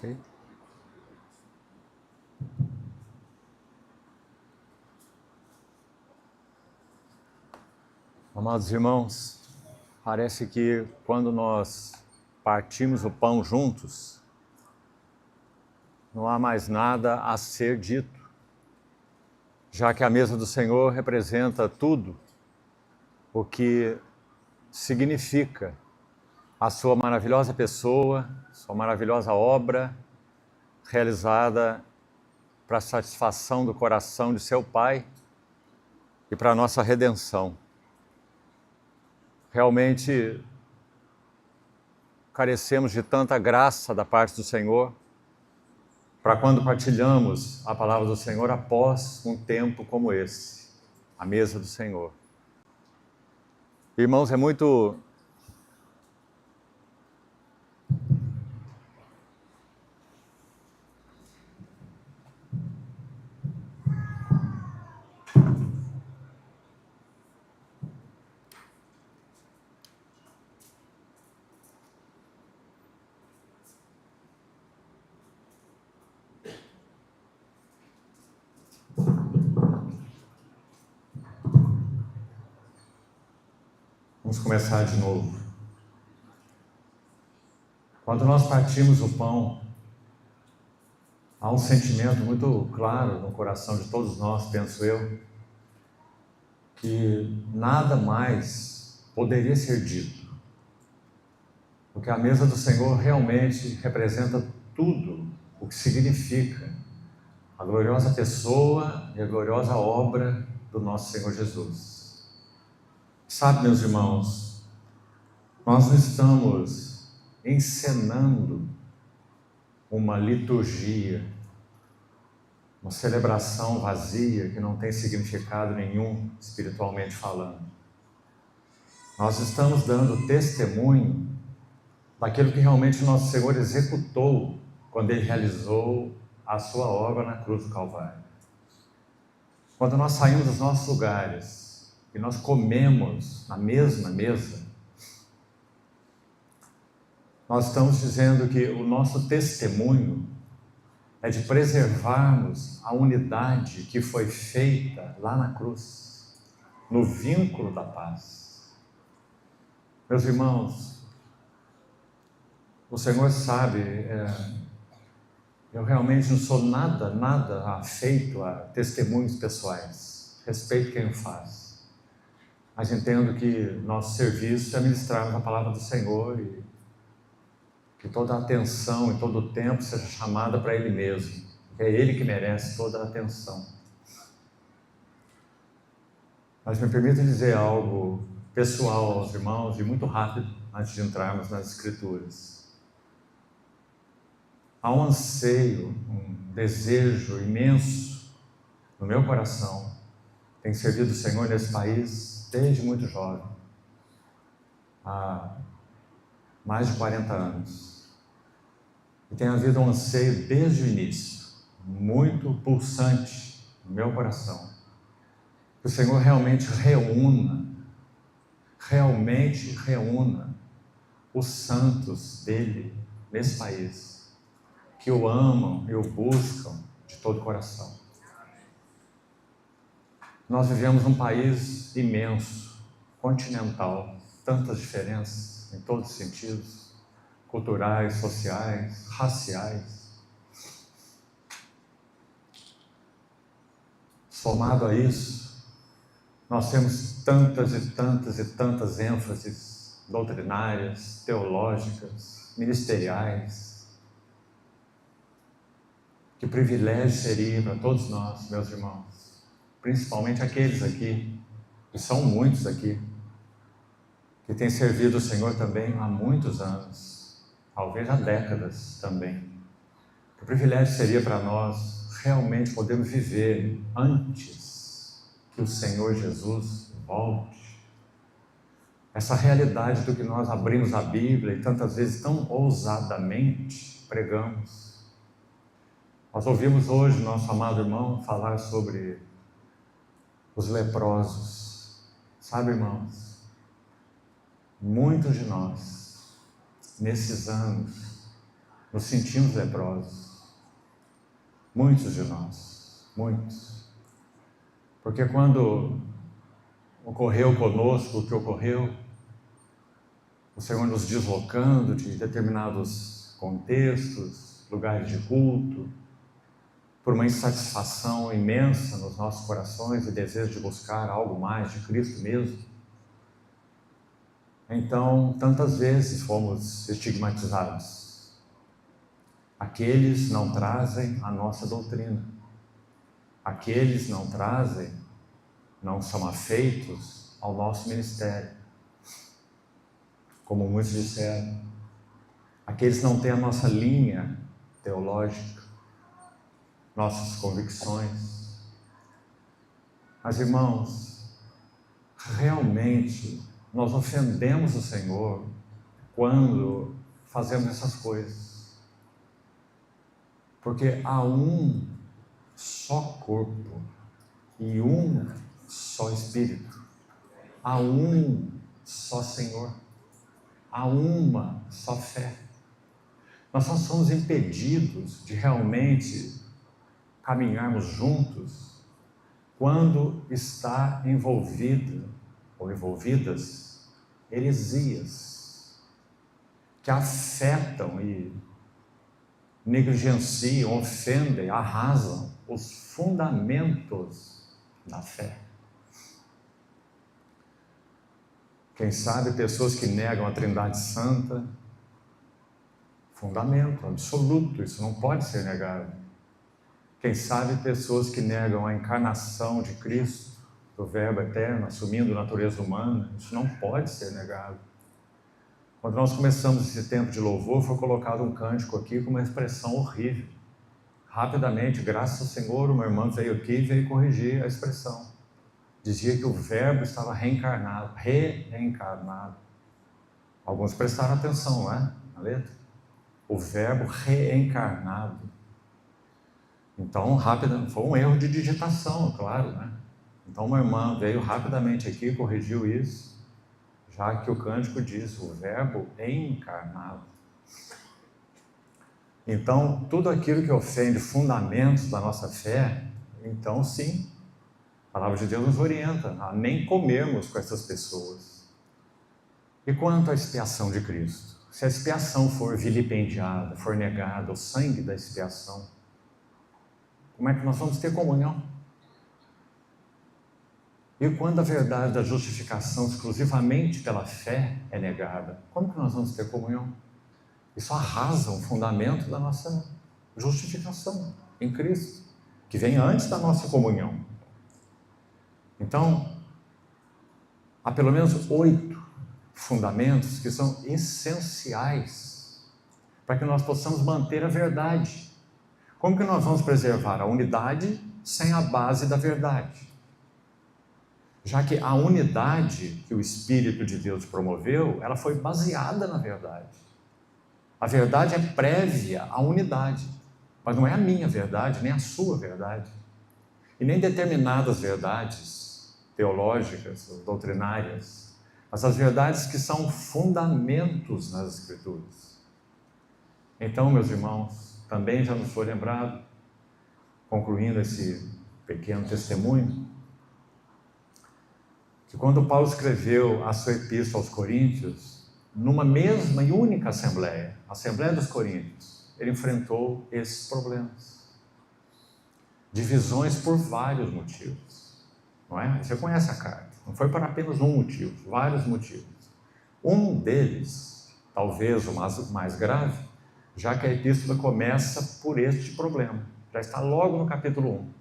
Ok? Amados irmãos, parece que quando nós partimos o pão juntos, não há mais nada a ser dito, já que a mesa do Senhor representa tudo o que significa a sua maravilhosa pessoa, sua maravilhosa obra, realizada para a satisfação do coração de seu Pai e para a nossa redenção. Realmente carecemos de tanta graça da parte do Senhor, para quando partilhamos a palavra do Senhor após um tempo como esse, a mesa do Senhor. Irmãos, é muito Vamos começar de novo. Quando nós partimos o pão, há um sentimento muito claro no coração de todos nós, penso eu, que nada mais poderia ser dito, porque a mesa do Senhor realmente representa tudo o que significa a gloriosa pessoa e a gloriosa obra do nosso Senhor Jesus. Sabe, meus irmãos, nós não estamos encenando uma liturgia, uma celebração vazia que não tem significado nenhum, espiritualmente falando. Nós estamos dando testemunho daquilo que realmente o nosso Senhor executou quando Ele realizou a sua obra na cruz do Calvário. Quando nós saímos dos nossos lugares e nós comemos na mesma mesa, nós estamos dizendo que o nosso testemunho é de preservarmos a unidade que foi feita lá na cruz, no vínculo da paz. Meus irmãos, o Senhor sabe, eu realmente não sou nada afeito a testemunhos pessoais, respeito quem o faz. Mas entendo que nosso serviço é ministrarmos a palavra do Senhor e que toda a atenção e todo o tempo seja chamada para Ele mesmo, porque é Ele que merece toda a atenção. Mas me permita dizer algo pessoal aos irmãos e muito rápido, antes de entrarmos nas Escrituras. Há um anseio, um desejo imenso no meu coração. Tenho servido o Senhor nesse país desde muito jovem, há mais de 40 anos. E tem havido um anseio desde o início, muito pulsante no meu coração, que o Senhor realmente reúna os santos dele nesse país, que o amam e o buscam de todo o coração. Nós vivemos num país imenso, continental, tantas diferenças em todos os sentidos, culturais, sociais, raciais. Somado a isso, nós temos tantas ênfases doutrinárias, teológicas, ministeriais. Que privilégio seria para todos nós, meus irmãos, principalmente aqueles aqui, que são muitos aqui, que têm servido o Senhor também há muitos anos, talvez há décadas também. Que privilégio seria para nós realmente podermos viver antes que o Senhor Jesus volte. Essa realidade do que nós abrimos a Bíblia e tantas vezes tão ousadamente pregamos. Nós ouvimos hoje nosso amado irmão falar sobre os leprosos. Sabe, irmãos, muitos de nós, nesses anos, nos sentimos leprosos. Muitos de nós, muitos. Porque quando ocorreu conosco o que ocorreu, o Senhor nos deslocando de determinados contextos, lugares de culto, por uma insatisfação imensa nos nossos corações e desejo de buscar algo mais de Cristo mesmo. Então, tantas vezes fomos estigmatizados. Aqueles não trazem a nossa doutrina. Aqueles não trazem, não são afeitos ao nosso ministério. Como muitos disseram, aqueles não têm a nossa linha teológica, nossas convicções. Mas, irmãos, realmente nós ofendemos o Senhor quando fazemos essas coisas. Porque há um só corpo e um só Espírito. Há um só Senhor. Há uma só fé. Nós só somos impedidos de realmente caminharmos juntos quando está envolvido ou envolvidas heresias que afetam e negligenciam, ofendem, arrasam os fundamentos da fé. Quem sabe pessoas que negam a Trindade Santa, fundamento absoluto, isso não pode ser negado. Quem sabe pessoas que negam a encarnação de Cristo, do Verbo eterno, assumindo natureza humana, isso não pode ser negado. Quando nós começamos esse tempo de louvor, foi colocado um cântico aqui com uma expressão horrível. Rapidamente, graças ao Senhor, uma irmã veio aqui e veio corrigir a expressão. Dizia que o Verbo estava reencarnado, reencarnado. Alguns prestaram atenção, não é? Na letra. O Verbo reencarnado. Então, foi um erro de digitação, claro, né? Então, uma irmã veio rapidamente aqui e corrigiu isso, já que o cântico diz o Verbo encarnado. Então, tudo aquilo que ofende fundamentos da nossa fé, então sim, a palavra de Deus nos orienta a nem comermos com essas pessoas. E quanto à expiação de Cristo? Se a expiação for vilipendiada, for negada, o sangue da expiação, como é que nós vamos ter comunhão? E quando a verdade da justificação exclusivamente pela fé é negada, como que nós vamos ter comunhão? Isso arrasa o fundamento da nossa justificação em Cristo, que vem antes da nossa comunhão. Então, há pelo menos 8 fundamentos que são essenciais para que nós possamos manter a verdade. Como que nós vamos preservar a unidade sem a base da verdade? Já que a unidade que o Espírito de Deus promoveu, ela foi baseada na verdade. A verdade é prévia à unidade, mas não é a minha verdade, nem a sua verdade. E nem determinadas verdades teológicas ou doutrinárias, mas as verdades que são fundamentos nas Escrituras. Então, meus irmãos, também já nos foi lembrado, concluindo esse pequeno testemunho, que quando Paulo escreveu a sua epístola aos Coríntios, numa mesma e única assembleia, a Assembleia dos Coríntios, ele enfrentou esses problemas. Divisões por vários motivos, não é? Você conhece a carta, não foi por apenas um motivo, vários motivos. Um deles, talvez o mais grave, já que a epístola começa por este problema, já está logo no capítulo 1.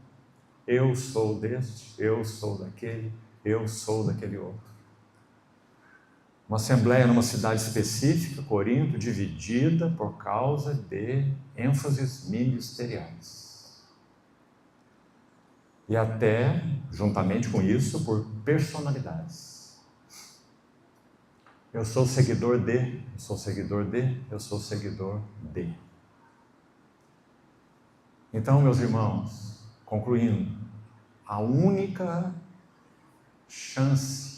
Eu sou deste, eu sou daquele, eu sou daquele outro. Uma assembleia numa cidade específica, Corinto, dividida por causa de ênfases ministeriais. E até, juntamente com isso, por personalidades. Eu sou seguidor de, eu sou seguidor de, eu sou seguidor de. Então, meus irmãos, concluindo, a única chance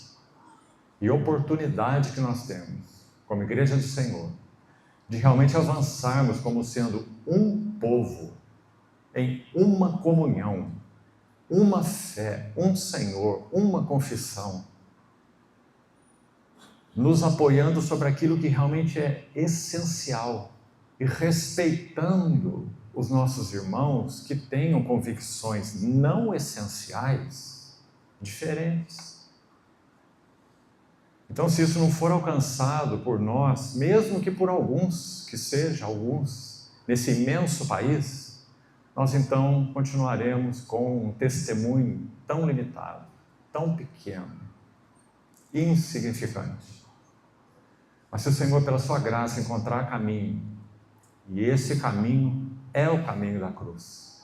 e oportunidade que nós temos, como Igreja do Senhor, de realmente avançarmos como sendo um povo, em uma comunhão, uma fé, um Senhor, uma confissão, nos apoiando sobre aquilo que realmente é essencial e respeitando os nossos irmãos que tenham convicções não essenciais, diferentes. Então, se isso não for alcançado por nós, mesmo que por alguns, que seja alguns, nesse imenso país, nós então continuaremos com um testemunho tão limitado, tão pequeno, insignificante. Mas se o Senhor, pela sua graça, encontrar caminho, e esse caminho é o caminho da cruz,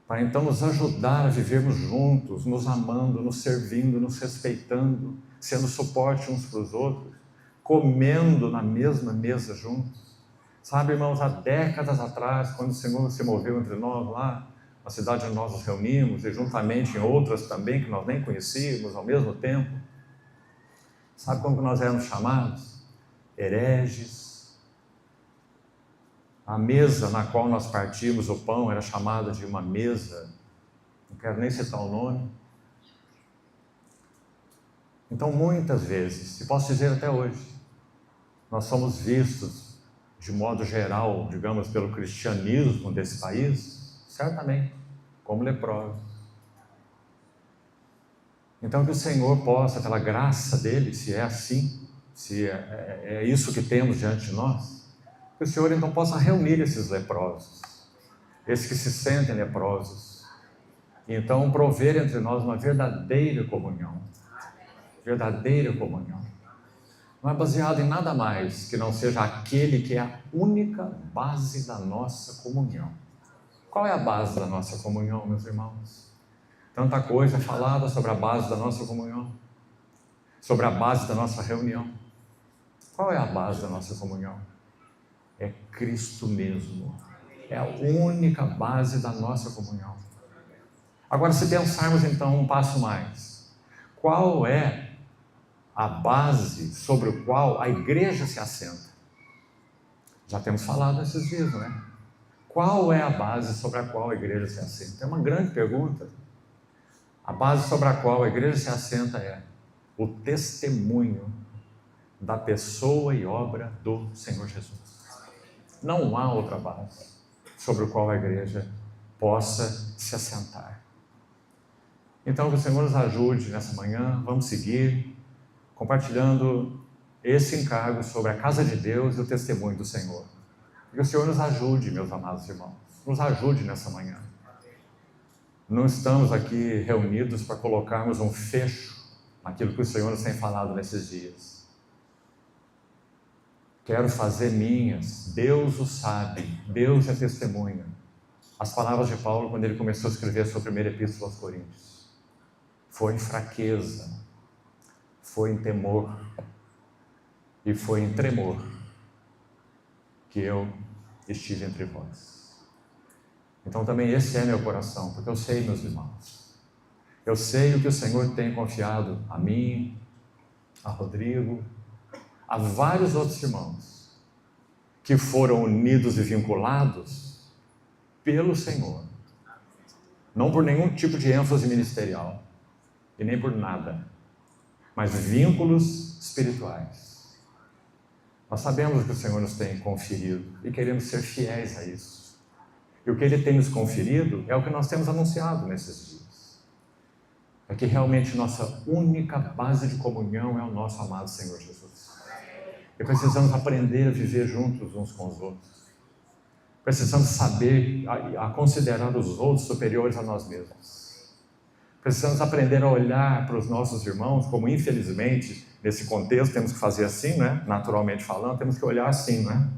para então nos ajudar a vivermos juntos, nos amando, nos servindo, nos respeitando, sendo suporte uns para os outros, comendo na mesma mesa juntos. Sabe, irmãos, há décadas atrás, quando o Senhor se moveu entre nós lá, na cidade onde nós nos reunimos, e juntamente em outras também que nós nem conhecíamos ao mesmo tempo, sabe como nós éramos chamados? Hereges. A mesa na qual nós partíamos o pão era chamada de uma mesa, não quero nem citar o nome. Então, muitas vezes, e posso dizer até hoje, nós somos vistos, de modo geral, digamos, pelo cristianismo desse país, certamente, como leprosos. Então, que o Senhor possa, pela graça dele, se é assim, se é isso que temos diante de nós, que o Senhor então possa reunir esses leprosos, esses que se sentem leprosos, e então prover entre nós uma verdadeira comunhão. Verdadeira comunhão. Não é baseado em nada mais que não seja aquele que é a única base da nossa comunhão. Qual é a base da nossa comunhão, meus irmãos? Tanta coisa é falada sobre a base da nossa comunhão, sobre a base da nossa reunião. Qual é a base da nossa comunhão? É Cristo mesmo. É a única base da nossa comunhão. Agora, se pensarmos então um passo mais, qual é a base sobre o qual a igreja se assenta? Já temos falado esses dias, não é? Qual é a base sobre a qual a igreja se assenta? É uma grande pergunta. A base sobre a qual a igreja se assenta é o testemunho da pessoa e obra do Senhor Jesus. Não há outra base sobre a qual a igreja possa se assentar. Então, que o Senhor nos ajude nessa manhã. Vamos seguir compartilhando esse encargo sobre a casa de Deus e o testemunho do Senhor. Que o Senhor nos ajude, meus amados irmãos, nos ajude nessa manhã. Não estamos aqui reunidos para colocarmos um fecho naquilo que o Senhor nos tem falado nesses dias. Quero fazer minhas, Deus o sabe, Deus é testemunha, as palavras de Paulo quando ele começou a escrever a sua primeira epístola aos Coríntios. Foi em fraqueza, foi em temor e foi em tremor que eu estive entre vós. Então também esse é meu coração, porque eu sei, meus irmãos, eu sei o que o Senhor tem confiado a mim, a Rodrigo, a vários outros irmãos que foram unidos e vinculados pelo Senhor, não por nenhum tipo de ênfase ministerial e nem por nada, mas vínculos espirituais. Nós sabemos o que o Senhor nos tem conferido e queremos ser fiéis a isso. E o que Ele tem nos conferido é o que nós temos anunciado nesses dias. É que realmente nossa única base de comunhão é o nosso amado Senhor Jesus. E precisamos aprender a viver juntos uns com os outros. Precisamos saber a considerar os outros superiores a nós mesmos. Precisamos aprender a olhar para os nossos irmãos, como infelizmente, nesse contexto, temos que fazer assim, né? Naturalmente falando, temos que olhar assim, né?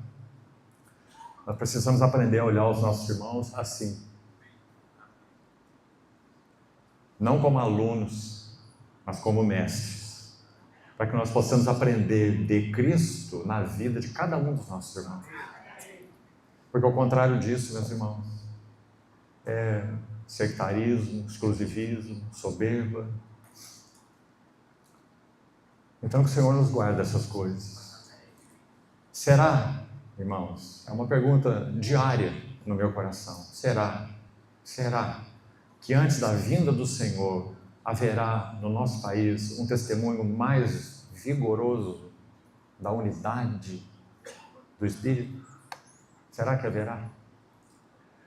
Nós precisamos aprender a olhar os nossos irmãos assim. Não como alunos, mas como mestres. Para que nós possamos aprender de Cristo na vida de cada um dos nossos irmãos. Porque ao contrário disso, meus irmãos, é sectarismo, exclusivismo, soberba. Então que o Senhor nos guarde dessas coisas. Será irmãos, é uma pergunta diária no meu coração. Será que antes da vinda do Senhor haverá no nosso país um testemunho mais vigoroso da unidade do Espírito? Será que haverá?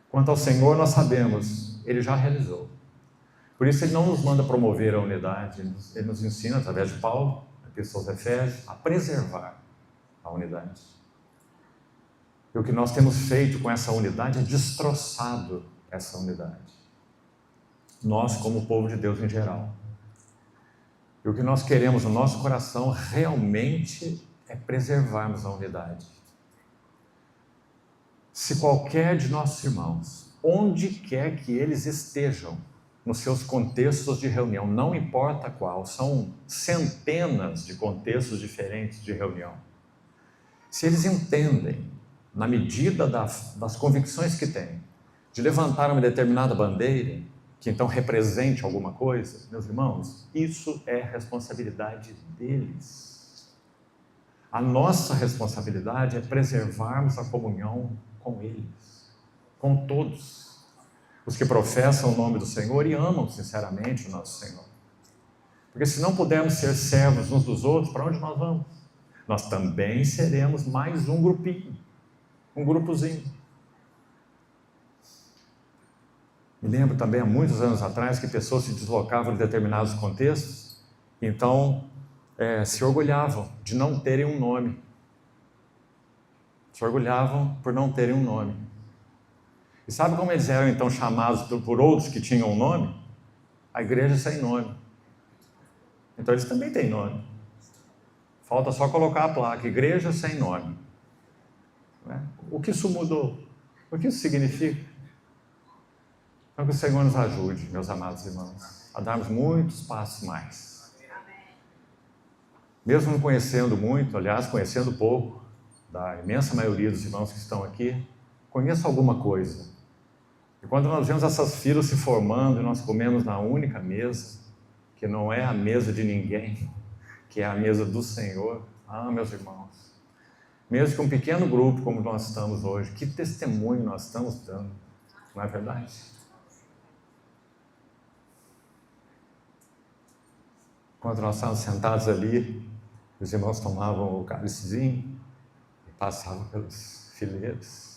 Quanto ao Senhor, nós sabemos, Ele já realizou. Por isso, Ele não nos manda promover a unidade, Ele nos ensina, através de Paulo, na Epístola aos Efésios, a preservar a unidade. E o que nós temos feito com essa unidade é destroçado essa unidade. Nós, como povo de Deus em geral. E o que nós queremos no nosso coração realmente é preservarmos a unidade. Se qualquer de nossos irmãos, onde quer que eles estejam, nos seus contextos de reunião, não importa qual, são centenas de contextos diferentes de reunião. Se eles entendem, na medida das convicções que têm, de levantar uma determinada bandeira, que então represente alguma coisa, meus irmãos, isso é responsabilidade deles. A nossa responsabilidade é preservarmos a comunhão com eles, com todos. Os que professam o nome do Senhor e amam sinceramente o nosso Senhor. Porque se não pudermos ser servos uns dos outros, para onde nós vamos? Nós também seremos mais um grupinho, um grupozinho. Me lembro também, há muitos anos atrás, que pessoas se deslocavam em determinados contextos, então se orgulhavam de não terem um nome. Se orgulhavam por não terem um nome. E sabe como eles eram então chamados por outros que tinham um nome? A igreja sem nome. Então eles também têm nome. Falta só colocar a placa, igreja sem nome. O que isso mudou? O que isso significa? Então que o Senhor nos ajude, meus amados irmãos, a darmos muitos passos mais. Mesmo não conhecendo muito, aliás, conhecendo pouco, da imensa maioria dos irmãos que estão aqui, conheço alguma coisa. E quando nós vemos essas filas se formando e nós comemos na única mesa, que não é a mesa de ninguém, que é a mesa do Senhor, meus irmãos, mesmo que um pequeno grupo como nós estamos hoje, que testemunho nós estamos dando, não é verdade? Quando nós estávamos sentados ali, os irmãos tomavam o cálicezinho e passavam pelos fileiros.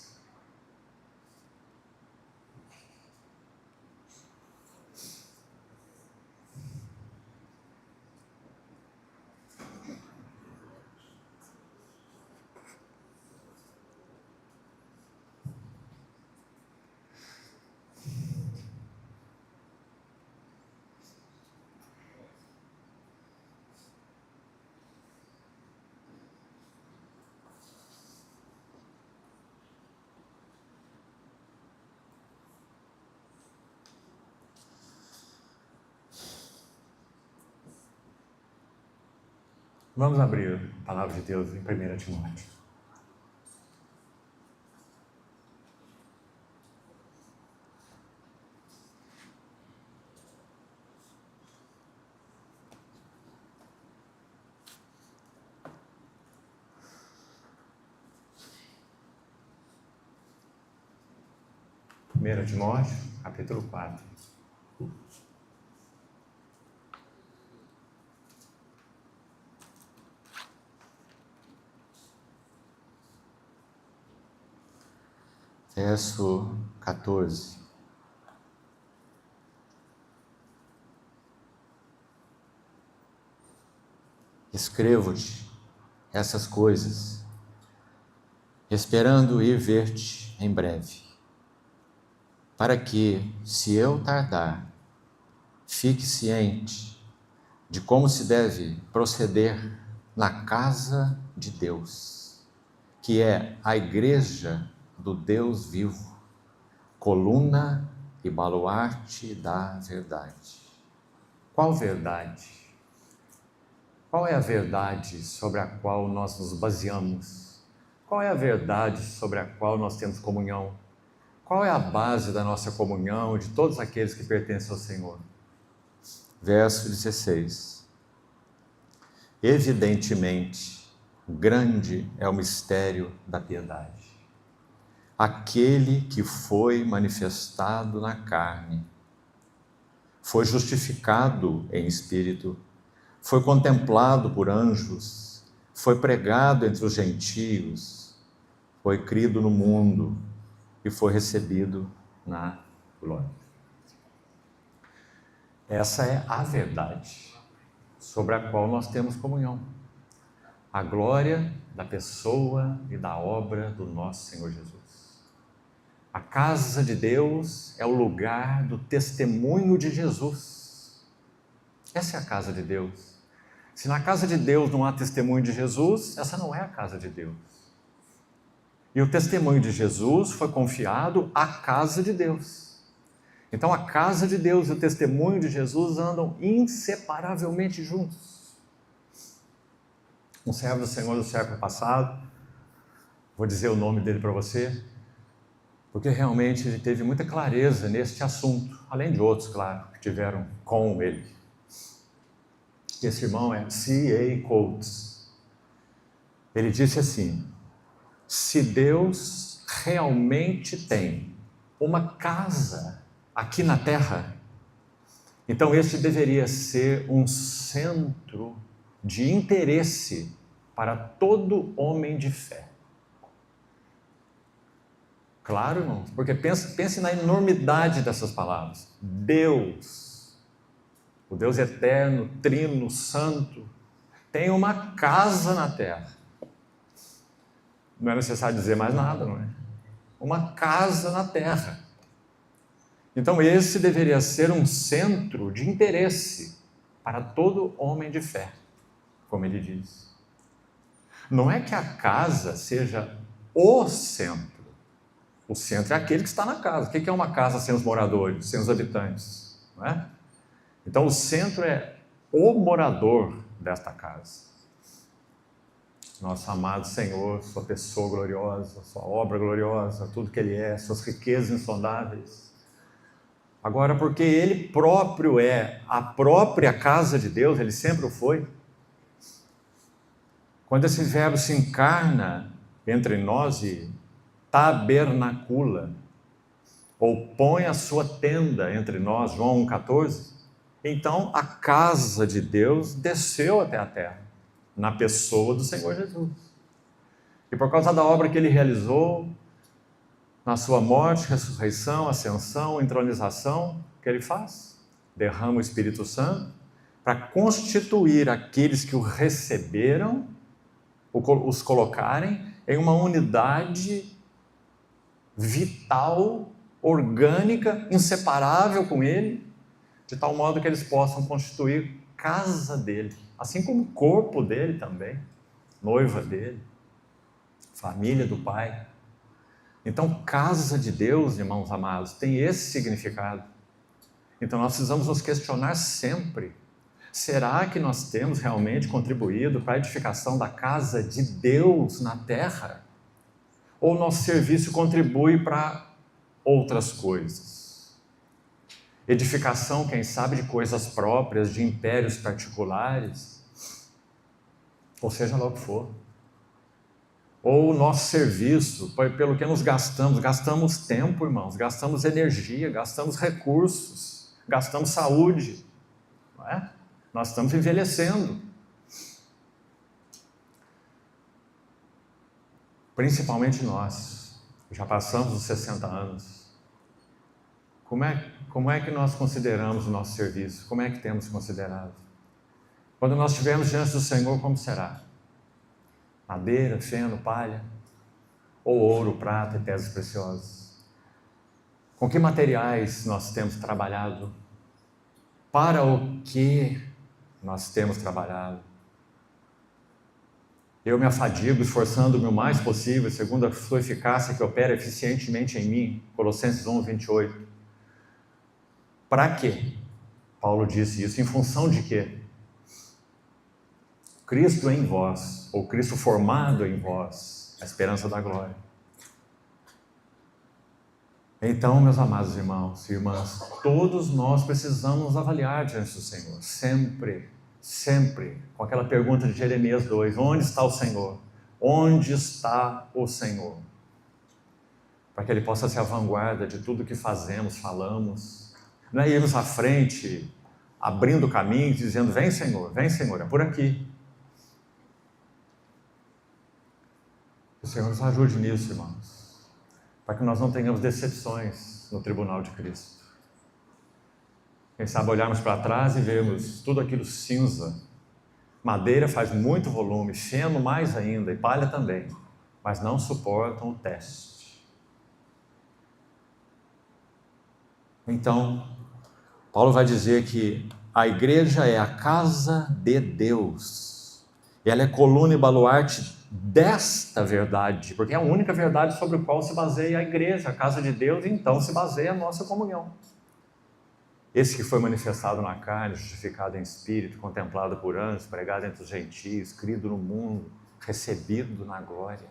Vamos abrir a palavra de Deus em 1 Timóteo. Timóteo, capítulo 4. Verso 14. Escrevo-te essas coisas, esperando ir ver-te em breve, para que, se eu tardar, fique ciente de como se deve proceder na casa de Deus, que é a igreja do Deus vivo, coluna e baluarte da verdade. Qual verdade? Qual é a verdade sobre a qual nós nos baseamos? Qual é a verdade sobre a qual nós temos comunhão? Qual é a base da nossa comunhão e de todos aqueles que pertencem ao Senhor? Verso 16. Evidentemente, Grande é o mistério da piedade. Aquele que foi manifestado na carne, foi justificado em espírito, foi contemplado por anjos, foi pregado entre os gentios, foi crido no mundo e foi recebido na glória. Essa é a verdade sobre a qual nós temos comunhão. A glória da pessoa e da obra do nosso Senhor Jesus. A casa de Deus é o lugar do testemunho de Jesus. Essa é a casa de Deus. Se na casa de Deus não há testemunho de Jesus, essa não é a casa de Deus. E o testemunho de Jesus foi confiado à casa de Deus. Então a casa de Deus e o testemunho de Jesus andam inseparavelmente juntos. Um servo do Senhor do século passado, vou dizer o nome dele para você, porque realmente ele teve muita clareza neste assunto, além de outros, claro, que tiveram com ele. Esse irmão é C.A. Coates. Ele disse assim: se Deus realmente tem uma casa aqui na terra, então este deveria ser um centro de interesse para todo homem de fé. Claro, irmãos, porque pense na enormidade dessas palavras. Deus, o Deus eterno, trino, santo, tem uma casa na terra. Não é necessário dizer mais nada, não é? Uma casa na terra. Então esse deveria ser um centro de interesse para todo homem de fé, como ele diz. Não é que a casa seja o centro. O centro é aquele que está na casa. O que é uma casa sem os moradores, sem os habitantes? Não é? Então o centro é o morador desta casa. Nosso amado Senhor, sua pessoa gloriosa, sua obra gloriosa, tudo que Ele é, suas riquezas insondáveis. Agora, porque Ele próprio é a própria casa de Deus, Ele sempre o foi. Quando esse verbo se encarna entre nós e tabernacula, ou põe a sua tenda entre nós, João 1,14, então a casa de Deus desceu até a terra, na pessoa do Senhor Jesus. E por causa da obra que Ele realizou, na sua morte, ressurreição, ascensão, entronização, o que Ele faz? Derrama o Espírito Santo para constituir aqueles que o receberam, os colocarem em uma unidade vital, orgânica, inseparável com Ele, de tal modo que eles possam constituir casa dele, assim como o corpo dele também, noiva dele, família do Pai. Então, casa de Deus, irmãos amados, tem esse significado. Então nós precisamos nos questionar sempre: será que nós temos realmente contribuído para a edificação da casa de Deus na terra? Ou nosso serviço contribui para outras coisas? Edificação, quem sabe, de coisas próprias, de impérios particulares, ou seja lá o que for. Ou o nosso serviço, pelo que nos gastamos tempo, irmãos, gastamos energia, gastamos recursos, gastamos saúde, não é? Nós estamos envelhecendo. Principalmente nós, já passamos os 60 anos. Como é que nós consideramos o nosso serviço? Como é que temos considerado? Quando nós estivermos diante do Senhor, como será? Madeira, feno, palha? Ou ouro, prata e pedras preciosas? Com que materiais nós temos trabalhado? Para o que nós temos trabalhado? Eu me afadigo, esforçando-me o mais possível, segundo a sua eficácia que opera eficientemente em mim. Colossenses 1, 28. Para quê? Paulo disse isso. Em função de quê? Cristo em vós, ou Cristo formado em vós, a esperança da glória. Então, meus amados irmãos e irmãs, todos nós precisamos nos avaliar diante do Senhor, sempre, sempre com aquela pergunta de Jeremias 2, onde está o Senhor? Onde está o Senhor? Para que Ele possa ser a vanguarda de tudo que fazemos, falamos. Não é irmos à frente, abrindo caminhos, dizendo, vem Senhor, é por aqui. Que o Senhor nos ajude nisso, irmãos, para que nós não tenhamos decepções no tribunal de Cristo. Quem sabe olharmos para trás e vermos tudo aquilo cinza. Madeira faz muito volume, feno mais ainda, e palha também, mas não suportam o teste. Então, Paulo vai dizer que a igreja é a casa de Deus. Ela é coluna e baluarte desta verdade, porque é a única verdade sobre a qual se baseia a igreja, a casa de Deus, e então se baseia a nossa comunhão. Esse que foi manifestado na carne, justificado em espírito, contemplado por anjos, pregado entre os gentios, crido no mundo, recebido na glória.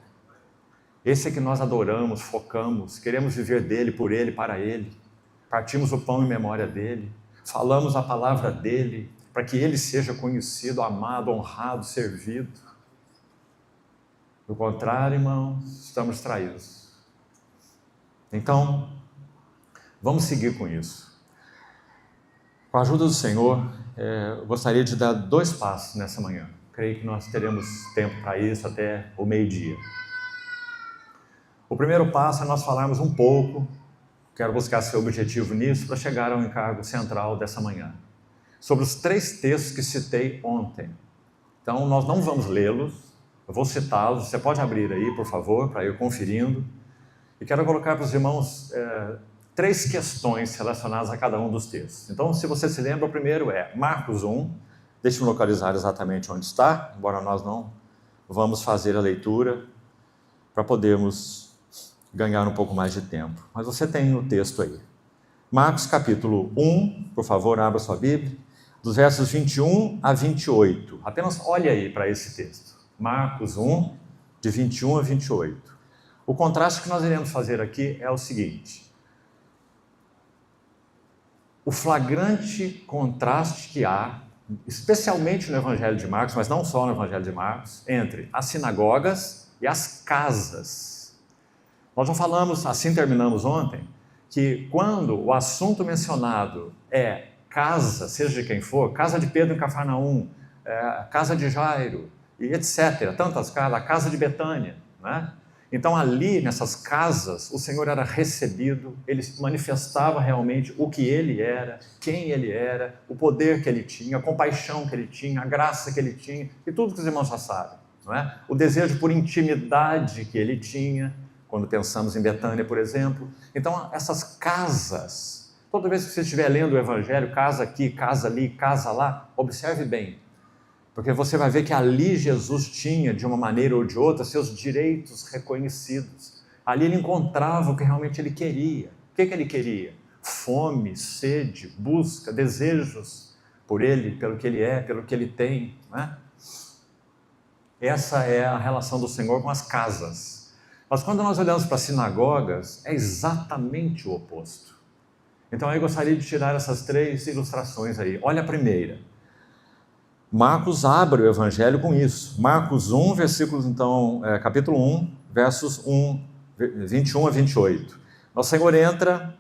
Esse é que nós adoramos, focamos, queremos viver dele, por ele, para ele. Partimos o pão em memória dele, falamos a palavra dele, para que ele seja conhecido, amado, honrado, servido. Do contrário, irmãos, estamos traídos. Então, vamos seguir com isso. Com a ajuda do Senhor, eu gostaria de dar 2 passos nessa manhã. Creio que nós teremos tempo para isso até o meio-dia. O primeiro passo é nós falarmos um pouco, quero buscar seu objetivo nisso, para chegar ao encargo central dessa manhã, sobre os 3 textos que citei ontem. Então, nós não vamos lê-los, eu vou citá-los, você pode abrir aí, por favor, para ir conferindo. E quero colocar para os irmãos 3 questões relacionadas a cada um dos textos. Então, se você se lembra, o primeiro é Marcos 1, deixe-me localizar exatamente onde está, embora nós não vamos fazer a leitura, para podermos ganhar um pouco mais de tempo. Mas você tem o texto aí. Marcos capítulo 1, por favor, abra sua Bíblia, dos versos 21 a 28. Apenas olhe aí para esse texto. Marcos 1, de 21 a 28. O contraste que nós iremos fazer aqui é o seguinte: o flagrante contraste que há, especialmente no Evangelho de Marcos, mas não só no Evangelho de Marcos, entre as sinagogas e as casas. Nós já falamos, assim terminamos ontem, que quando o assunto mencionado é casa, seja de quem for, casa de Pedro em Cafarnaum, casa de Jairo, e etc., tantas casas, a casa de Betânia, né? Então ali, nessas casas, o Senhor era recebido, ele manifestava realmente o que ele era, quem ele era, o poder que ele tinha, a compaixão que ele tinha, a graça que ele tinha, e tudo que os irmãos já sabem, não é? O desejo por intimidade que ele tinha, quando pensamos em Betânia, por exemplo. Então, essas casas, toda vez que você estiver lendo o Evangelho, casa aqui, casa ali, casa lá, observe bem, porque você vai ver que ali Jesus tinha, de uma maneira ou de outra, seus direitos reconhecidos. Ali ele encontrava o que realmente ele queria. O que ele queria? Fome, sede, busca, desejos por ele, pelo que ele é, pelo que ele tem, né? Essa é a relação do Senhor com as casas. Mas quando nós olhamos para as sinagogas, é exatamente o oposto. Então eu gostaria de tirar essas 3 ilustrações aí. Olha a primeira. Marcos abre o Evangelho com isso. Marcos 1, versículos, então, capítulo 1, versos 21 a 28. Nosso Senhor entra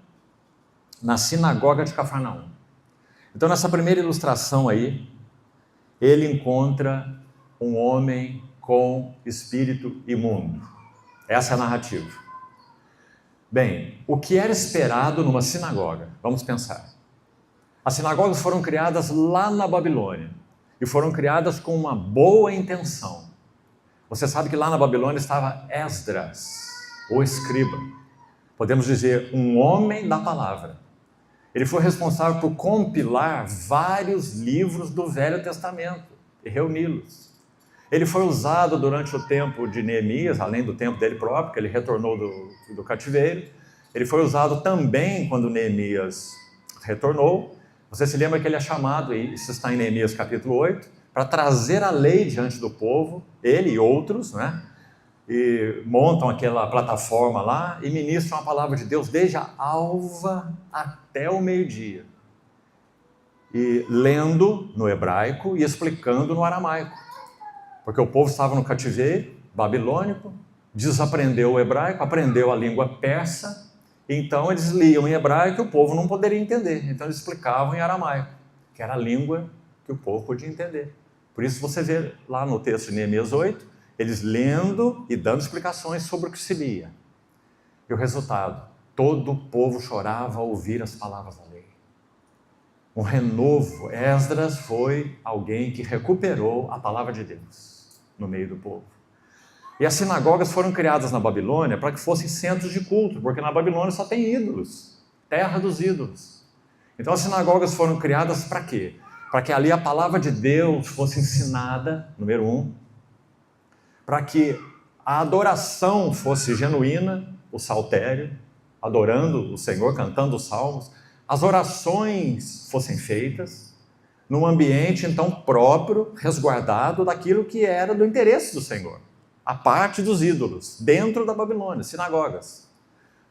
na sinagoga de Cafarnaum. Então, nessa primeira ilustração aí, ele encontra um homem com espírito imundo. Essa é a narrativa. Bem, o que era esperado numa sinagoga? Vamos pensar. As sinagogas foram criadas lá na Babilônia. E foram criadas com uma boa intenção. Você sabe que lá na Babilônia estava Esdras, o escriba. Podemos dizer, um homem da palavra. Ele foi responsável por compilar vários livros do Velho Testamento e reuni-los. Ele foi usado durante o tempo de Neemias, além do tempo dele próprio, que ele retornou do cativeiro. Ele foi usado também quando Neemias retornou. Você se lembra que ele é chamado, e isso está em Neemias capítulo 8, para trazer a lei diante do povo, ele e outros, né? E montam aquela plataforma lá e ministram a palavra de Deus desde a alva até o meio-dia. e lendo no hebraico e explicando no aramaico. Porque o povo estava no cativeiro babilônico, desaprendeu o hebraico, aprendeu a língua persa, então eles liam em hebraico e o povo não poderia entender. Então eles explicavam em aramaico, que era a língua que o povo podia entender. Por isso você vê lá no texto de Neemias 8, eles lendo e dando explicações sobre o que se lia. E o resultado, todo o povo chorava ao ouvir as palavras da lei. Um renovo. Esdras foi alguém que recuperou a palavra de Deus no meio do povo. E as sinagogas foram criadas na Babilônia para que fossem centros de culto, porque na Babilônia só tem ídolos, terra dos ídolos. Então as sinagogas foram criadas para quê? Para que ali a palavra de Deus fosse ensinada, número 1, para que a adoração fosse genuína, o saltério, adorando o Senhor, cantando os salmos, as orações fossem feitas num ambiente então próprio, resguardado daquilo que era do interesse do Senhor, a parte dos ídolos, dentro da Babilônia, sinagogas.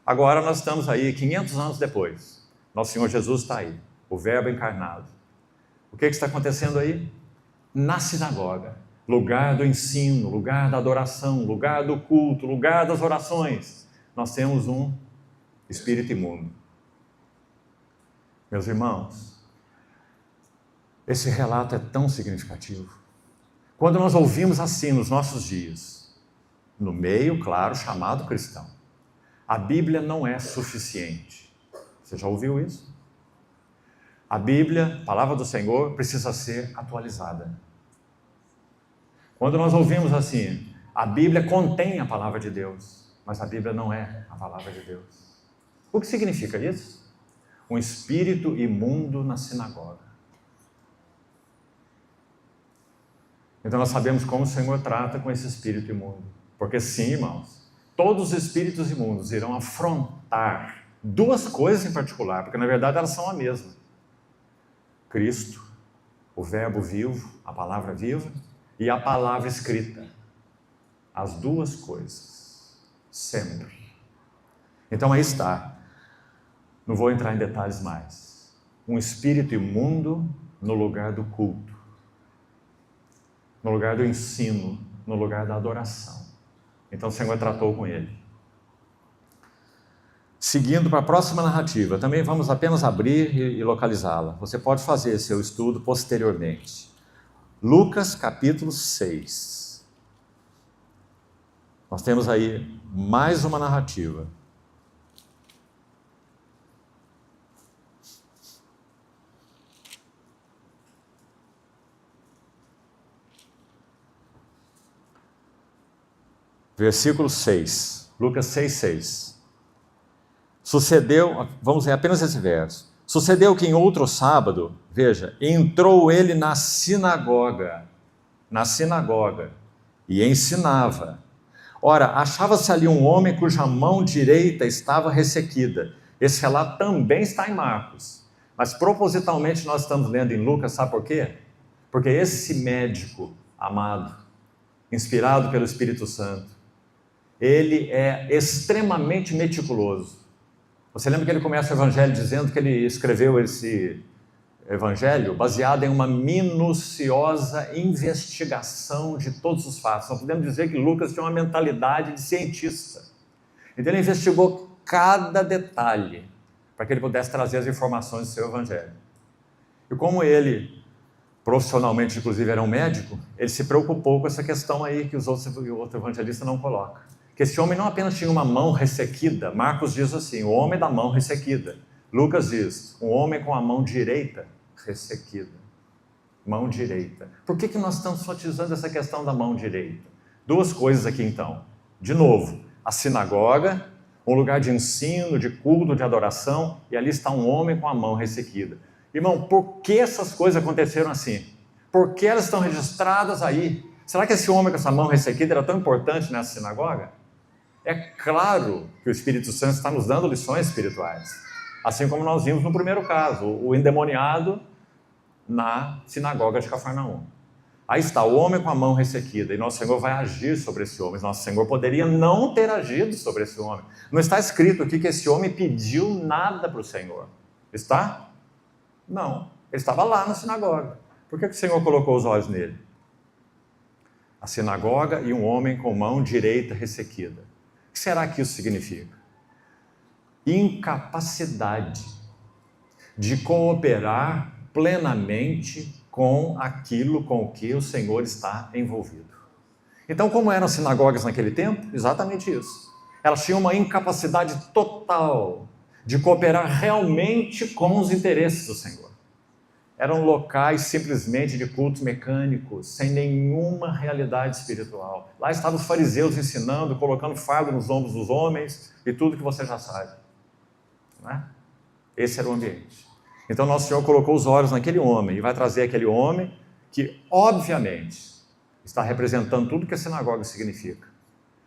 Agora nós estamos aí, 500 anos depois, nosso Senhor Jesus está aí, o Verbo encarnado. O que está acontecendo aí? Na sinagoga, lugar do ensino, lugar da adoração, lugar do culto, lugar das orações, nós temos um espírito imundo. Meus irmãos, esse relato é tão significativo. Quando nós ouvimos assim nos nossos dias, no meio, claro, chamado cristão, a Bíblia não é suficiente. Você já ouviu isso? A Bíblia, a palavra do Senhor, precisa ser atualizada. Quando nós ouvimos assim, a Bíblia contém a palavra de Deus, mas a Bíblia não é a palavra de Deus. O que significa isso? Um espírito imundo na sinagoga. Então nós sabemos como o Senhor trata com esse espírito imundo. Porque sim, irmãos, todos os espíritos imundos irão afrontar duas coisas em particular, porque na verdade elas são a mesma. Cristo, o Verbo vivo, a palavra viva, e a palavra escrita. As duas coisas, sempre. Então aí está. Não vou entrar em detalhes mais. Um espírito imundo no lugar do culto, no lugar do ensino, no lugar da adoração. Então o Senhor tratou com ele. Seguindo para a próxima narrativa, também vamos apenas abrir e localizá-la. Você pode fazer seu estudo posteriormente. Lucas capítulo 6. Nós temos aí mais uma narrativa. Versículo 6. Lucas 6, 6. Sucedeu, vamos ver apenas esse verso. Sucedeu que em outro sábado, veja, entrou ele na sinagoga, e ensinava. Ora, achava-se ali um homem cuja mão direita estava ressequida. Esse relato também está em Marcos, mas propositalmente nós estamos lendo em Lucas, sabe por quê? Porque esse médico amado, inspirado pelo Espírito Santo, ele é extremamente meticuloso. Você lembra que ele começa o evangelho dizendo que ele escreveu esse evangelho baseado em uma minuciosa investigação de todos os fatos. Nós podemos dizer que Lucas tinha uma mentalidade de cientista. Então ele investigou cada detalhe para que ele pudesse trazer as informações do seu evangelho. E como ele, profissionalmente inclusive, era um médico, ele se preocupou com essa questão aí que o outro evangelista não coloca. Que esse homem não apenas tinha uma mão ressequida, Marcos diz assim, o homem da mão ressequida. Lucas diz, um homem com a mão direita ressequida. Mão direita. Por que nós estamos enfatizando essa questão da mão direita? Duas coisas aqui então. De novo, a sinagoga, um lugar de ensino, de culto, de adoração, e ali está um homem com a mão ressequida. Irmão, por que essas coisas aconteceram assim? Por que elas estão registradas aí? Será que esse homem com essa mão ressequida era tão importante nessa sinagoga? É claro que o Espírito Santo está nos dando lições espirituais. Assim como nós vimos no primeiro caso, o endemoniado na sinagoga de Cafarnaum. Aí está o homem com a mão ressequida, e nosso Senhor vai agir sobre esse homem. Nosso Senhor poderia não ter agido sobre esse homem. Não está escrito aqui que esse homem pediu nada para o Senhor. Está? Não. Ele estava lá na sinagoga. Por que o Senhor colocou os olhos nele? A sinagoga e um homem com mão direita ressequida. O que será que isso significa? Incapacidade de cooperar plenamente com aquilo com que o Senhor está envolvido. Então, como eram as sinagogas naquele tempo? Exatamente isso. Elas tinham uma incapacidade total de cooperar realmente com os interesses do Senhor. Eram locais simplesmente de cultos mecânicos, sem nenhuma realidade espiritual. Lá estavam os fariseus ensinando, colocando fardo nos ombros dos homens e tudo que você já sabe. Não é? Esse era o ambiente. Então Nosso Senhor colocou os olhos naquele homem e vai trazer aquele homem que, obviamente, está representando tudo que a sinagoga significa.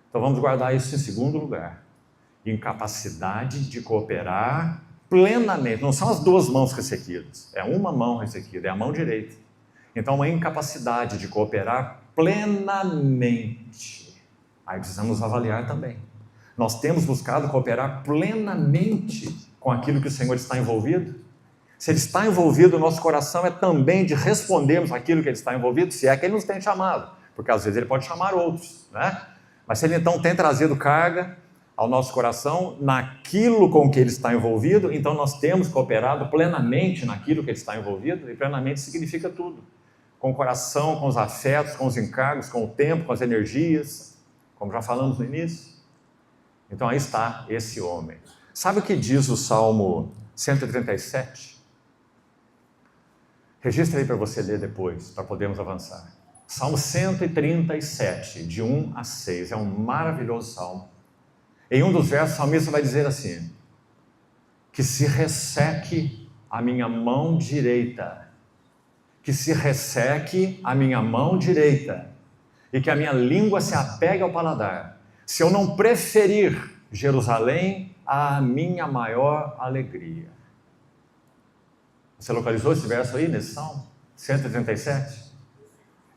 Então vamos guardar isso em segundo lugar. Incapacidade de cooperar plenamente. Não são as duas mãos ressequidas, é uma mão ressequida, é a mão direita. Então uma incapacidade de cooperar plenamente. Aí precisamos avaliar também. Nós temos buscado cooperar plenamente com aquilo que o Senhor está envolvido? Se Ele está envolvido, o nosso coração é também de respondermos aquilo que Ele está envolvido, se é que Ele nos tem chamado, porque às vezes Ele pode chamar outros, né? Mas se Ele então tem trazido carga ao nosso coração, naquilo com que Ele está envolvido, então nós temos cooperado plenamente naquilo que Ele está envolvido, e plenamente significa tudo, com o coração, com os afetos, com os encargos, com o tempo, com as energias, como já falamos no início. Então aí está esse homem. Sabe o que diz o Salmo 137? Registra aí para você ler depois, para podermos avançar. Salmo 137, de 1 a 6, é um maravilhoso salmo. Em um dos versos, o salmista vai dizer assim: que se resseque a minha mão direita, que se resseque a minha mão direita, e que a minha língua se apegue ao paladar, se eu não preferir Jerusalém à minha maior alegria. Você localizou esse verso aí nesse Salmo 137?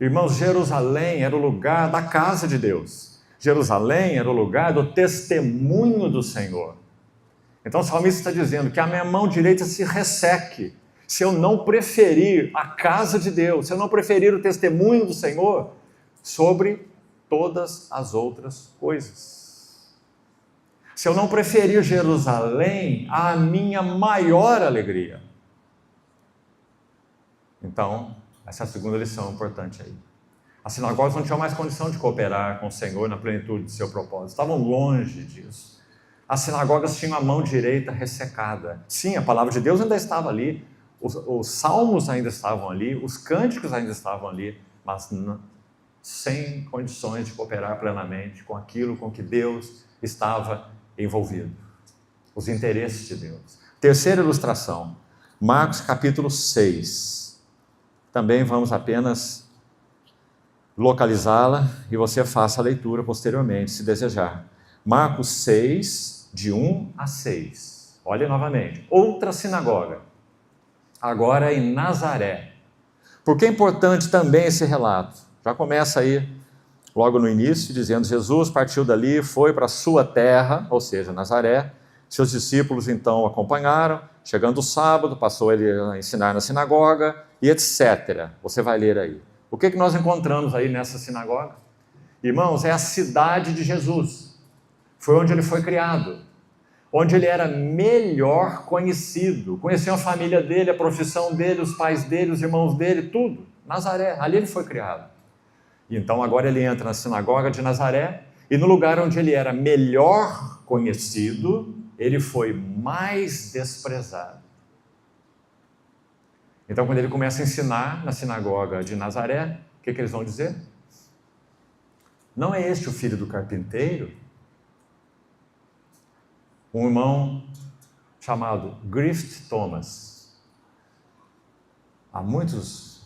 Irmãos, Jerusalém era o lugar da casa de Deus. Jerusalém era o lugar do testemunho do Senhor. Então o salmista está dizendo que a minha mão direita se resseque se eu não preferir a casa de Deus, se eu não preferir o testemunho do Senhor sobre todas as outras coisas. Se eu não preferir Jerusalém à minha maior alegria. Então, essa é a segunda lição importante aí. As sinagogas não tinham mais condição de cooperar com o Senhor na plenitude do seu propósito. Estavam longe disso. As sinagogas tinham a mão direita ressecada. Sim, a palavra de Deus ainda estava ali. Os salmos ainda estavam ali. Os cânticos ainda estavam ali. Mas sem condições de cooperar plenamente com aquilo com que Deus estava envolvido. Os interesses de Deus. Terceira ilustração. Marcos capítulo 6. Também vamos apenas localizá-la e você faça a leitura posteriormente, se desejar. Marcos 6, de 1 a 6. Olha novamente. Outra sinagoga, agora em Nazaré. Por que é importante também esse relato? Já começa aí, logo no início, dizendo: Jesus partiu dali, foi para a sua terra, ou seja, Nazaré. Seus discípulos então o acompanharam. Chegando o sábado, passou ele a ensinar na sinagoga e etc. Você vai ler aí. O que nós encontramos aí nessa sinagoga? Irmãos, é a cidade de Jesus. Foi onde ele foi criado. Onde ele era melhor conhecido. Conheciam a família dele, a profissão dele, os pais dele, os irmãos dele, tudo. Nazaré, ali ele foi criado. E então agora ele entra na sinagoga de Nazaré e no lugar onde ele era melhor conhecido, ele foi mais desprezado. Então, quando ele começa a ensinar na sinagoga de Nazaré, o que eles vão dizer? Não é este o filho do carpinteiro? Um irmão chamado Griffith Thomas. Há muitas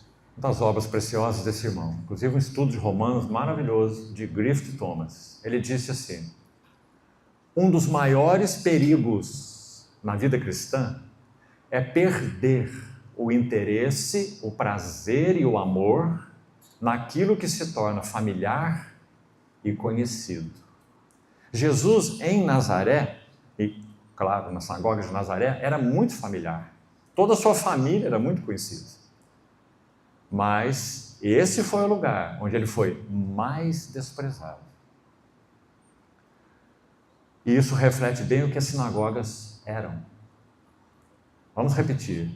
obras preciosas desse irmão, inclusive um estudo de Romanos maravilhoso de Griffith Thomas. Ele disse assim: um dos maiores perigos na vida cristã é perder o interesse, o prazer e o amor naquilo que se torna familiar e conhecido. Jesus em Nazaré, e claro, na sinagoga de Nazaré, era muito familiar. Toda a sua família era muito conhecida. Mas esse foi o lugar onde ele foi mais desprezado. E isso reflete bem o que as sinagogas eram. Vamos repetir.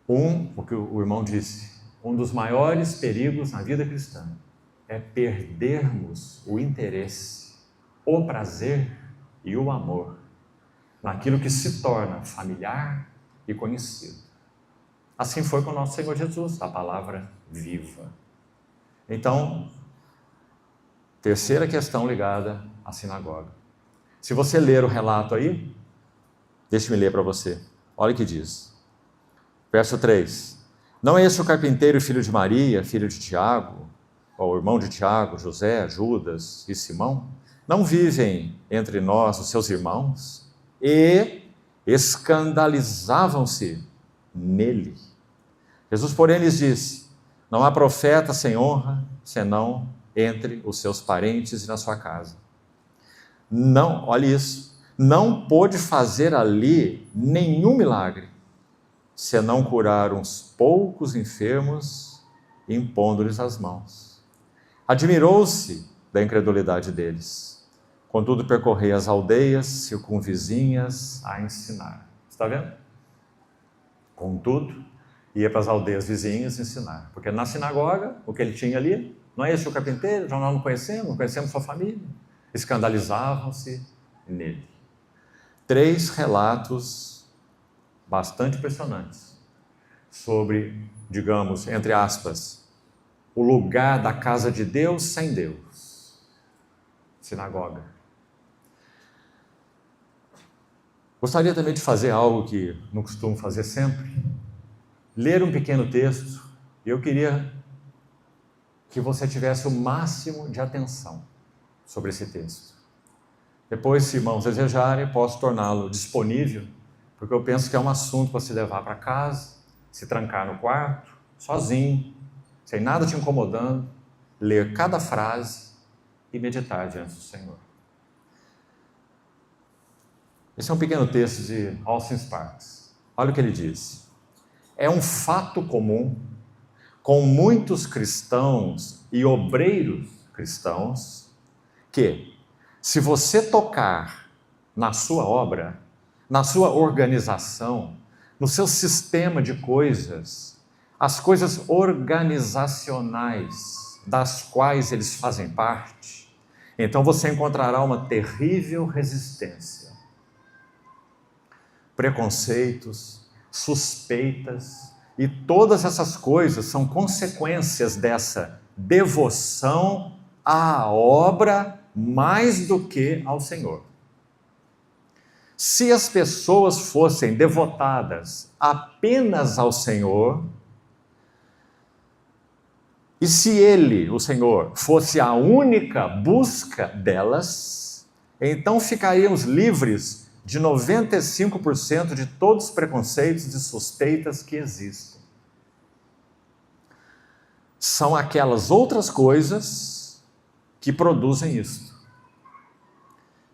O que o irmão disse, um dos maiores perigos na vida cristã é perdermos o interesse, o prazer e o amor naquilo que se torna familiar e conhecido. Assim foi com o nosso Senhor Jesus, a palavra viva. Então, terceira questão ligada à sinagoga. Se você ler o relato aí, deixe-me ler para você. Olha o que diz. Verso 3. Não é esse o carpinteiro, filho de Maria, filho de Tiago, ou irmão de Tiago, José, Judas e Simão? Não vivem entre nós os seus irmãos? E escandalizavam-se nele. Jesus, porém, lhes disse: não há profeta sem honra, senão entre os seus parentes e na sua casa. Não, olha isso, não pôde fazer ali nenhum milagre, senão curar uns poucos enfermos, impondo-lhes as mãos. Admirou-se da incredulidade deles. Contudo, percorria as aldeias circunvizinhas a ensinar. Está vendo? Contudo, ia para as aldeias vizinhas ensinar. Porque na sinagoga, o que ele tinha ali, não é esse o carpinteiro? Já nós não conhecemos sua família. Escandalizavam-se nele. 3 relatos bastante impressionantes sobre, digamos, entre aspas, o lugar da casa de Deus sem Deus. Sinagoga. Gostaria também de fazer algo que não costumo fazer sempre. Ler um pequeno texto. E eu queria que você tivesse o máximo de atenção sobre esse texto. Depois, se irmãos desejarem, posso torná-lo disponível, porque eu penso que é um assunto para se levar para casa, se trancar no quarto, sozinho, sem nada te incomodando, ler cada frase e meditar diante do Senhor. Esse é um pequeno texto de Austin Sparks. Olha o que ele diz. É um fato comum com muitos cristãos e obreiros cristãos que, se você tocar na sua obra, na sua organização, no seu sistema de coisas, as coisas organizacionais das quais eles fazem parte, então você encontrará uma terrível resistência. Preconceitos, suspeitas, e todas essas coisas são consequências dessa devoção à obra mais do que ao Senhor. Se as pessoas fossem devotadas apenas ao Senhor, e se Ele, o Senhor, fosse a única busca delas, então ficaríamos livres de 95% de todos os preconceitos e suspeitas que existem. São aquelas outras coisas que produzem isso.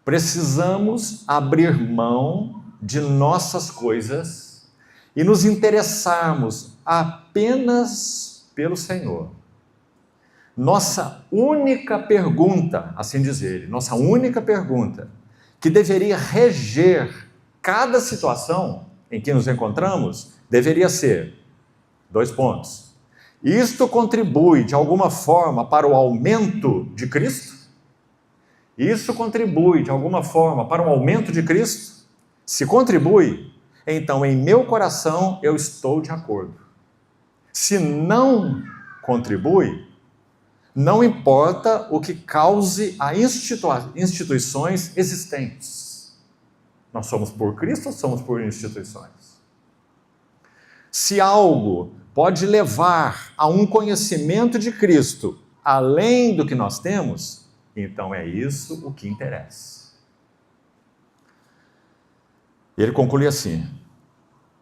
Precisamos abrir mão de nossas coisas e nos interessarmos apenas pelo Senhor. Nossa única pergunta, assim diz ele, nossa única pergunta, que deveria reger cada situação em que nos encontramos, deveria ser, 2 pontos. Isto contribui de alguma forma para o aumento de Cristo? Isso contribui de alguma forma para o aumento de Cristo? Se contribui, então em meu coração eu estou de acordo. Se não contribui, não importa o que cause a instituições existentes. Nós somos por Cristo ou somos por instituições? Se algo pode levar a um conhecimento de Cristo além do que nós temos, então é isso o que interessa. Ele conclui assim: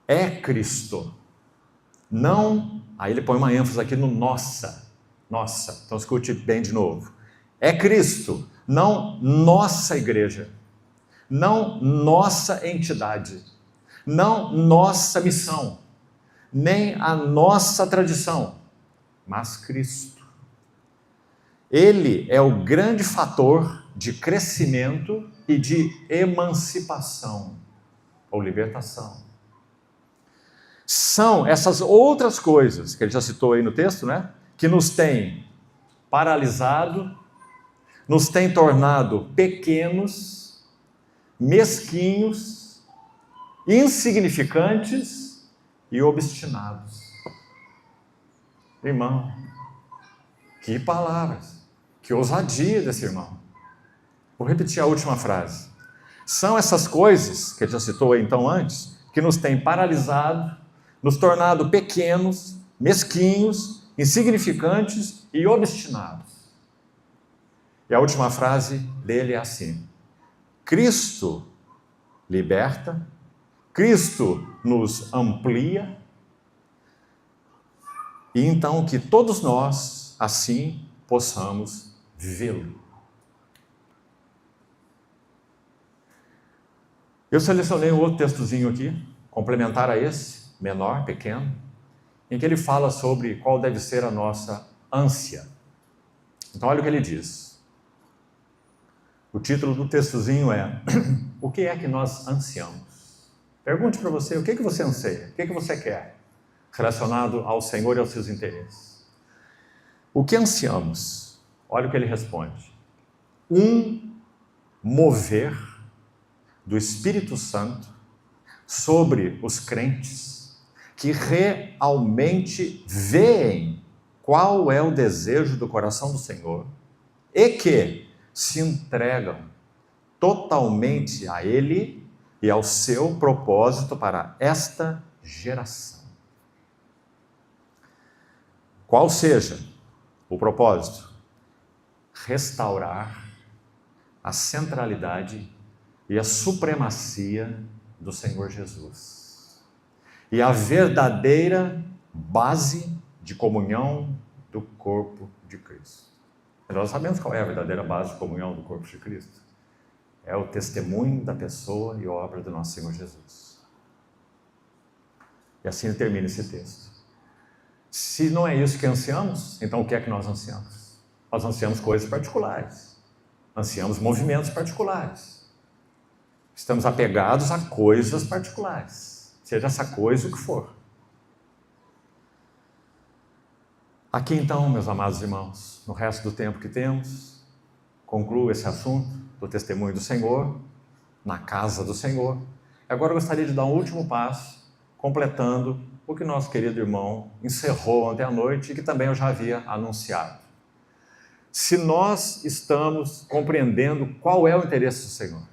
é Cristo. Não, aí ele põe uma ênfase aqui no nossa. Nossa, então escute bem de novo. É Cristo, não nossa igreja, não nossa entidade, não nossa missão, nem a nossa tradição, mas Cristo. Ele é o grande fator de crescimento e de emancipação ou libertação. São essas outras coisas que ele já citou aí no texto, né? Que nos têm paralisado, nos têm tornado pequenos, mesquinhos, insignificantes e obstinados. Irmão, que palavras, que ousadia desse irmão. Vou repetir a última frase. São essas coisas, que ele já citou aí então antes, que nos têm paralisado, nos tornado pequenos, mesquinhos, insignificantes e obstinados. E a última frase dele é assim: Cristo liberta, Cristo nos amplia, e então que todos nós, assim, possamos vivê-lo. Eu selecionei um outro textozinho aqui, complementar a esse, menor, pequeno, em que ele fala sobre qual deve ser a nossa ânsia. Então olha o que ele diz. O título do textozinho é O que é que nós ansiamos? Pergunte para você, o que é que você anseia? O que é que você quer? Relacionado ao Senhor e aos seus interesses. O que ansiamos? Olha o que ele responde. Um mover do Espírito Santo sobre os crentes que realmente veem qual é o desejo do coração do Senhor e que se entregam totalmente a Ele e ao seu propósito para esta geração. Qual seja o propósito? Restaurar a centralidade e a supremacia do Senhor Jesus. E a verdadeira base de comunhão do corpo de Cristo. E nós sabemos qual é a verdadeira base de comunhão do corpo de Cristo. É o testemunho da pessoa e obra do nosso Senhor Jesus. E assim termina esse texto. Se não é isso que ansiamos, então o que é que nós ansiamos? Nós ansiamos coisas particulares. Ansiamos movimentos particulares. Estamos apegados a coisas particulares, seja essa coisa o que for. Aqui então, meus amados irmãos, no resto do tempo que temos, concluo esse assunto do testemunho do Senhor, na casa do Senhor. Agora eu gostaria de dar um último passo, completando o que nosso querido irmão encerrou ontem à noite e que também eu já havia anunciado. Se nós estamos compreendendo qual é o interesse do Senhor,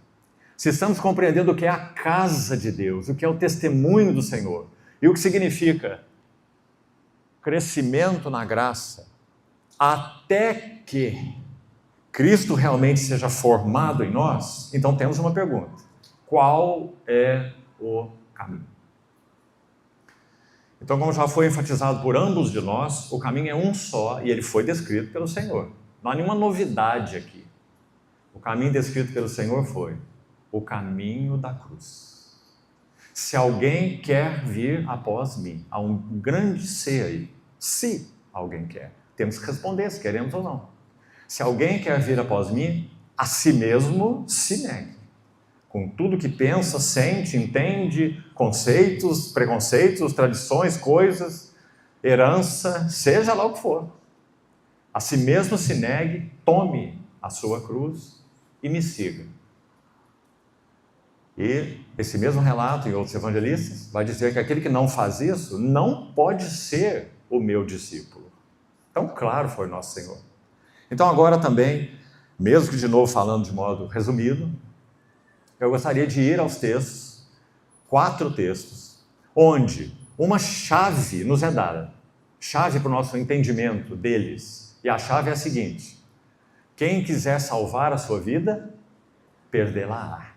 se estamos compreendendo o que é a casa de Deus, o que é o testemunho do Senhor, e o que significa crescimento na graça, até que Cristo realmente seja formado em nós, então temos uma pergunta: qual é o caminho? Então, como já foi enfatizado por ambos de nós, o caminho é um só e ele foi descrito pelo Senhor. Não há nenhuma novidade aqui. O caminho descrito pelo Senhor foi o caminho da cruz. Se alguém quer vir após mim, há um grande se aí. Se alguém quer. Temos que responder se queremos ou não. Se alguém quer vir após mim, a si mesmo se negue. Com tudo que pensa, sente, entende, conceitos, preconceitos, tradições, coisas, herança, seja lá o que for. A si mesmo se negue, tome a sua cruz e me siga. E esse mesmo relato em outros evangelistas vai dizer que aquele que não faz isso não pode ser o meu discípulo. Tão claro foi nosso Senhor. Então agora também, mesmo que de novo falando de modo resumido, eu gostaria de ir aos textos, 4 textos, onde uma chave nos é dada, chave para o nosso entendimento deles, e a chave é a seguinte: quem quiser salvar a sua vida, perdê-la-á.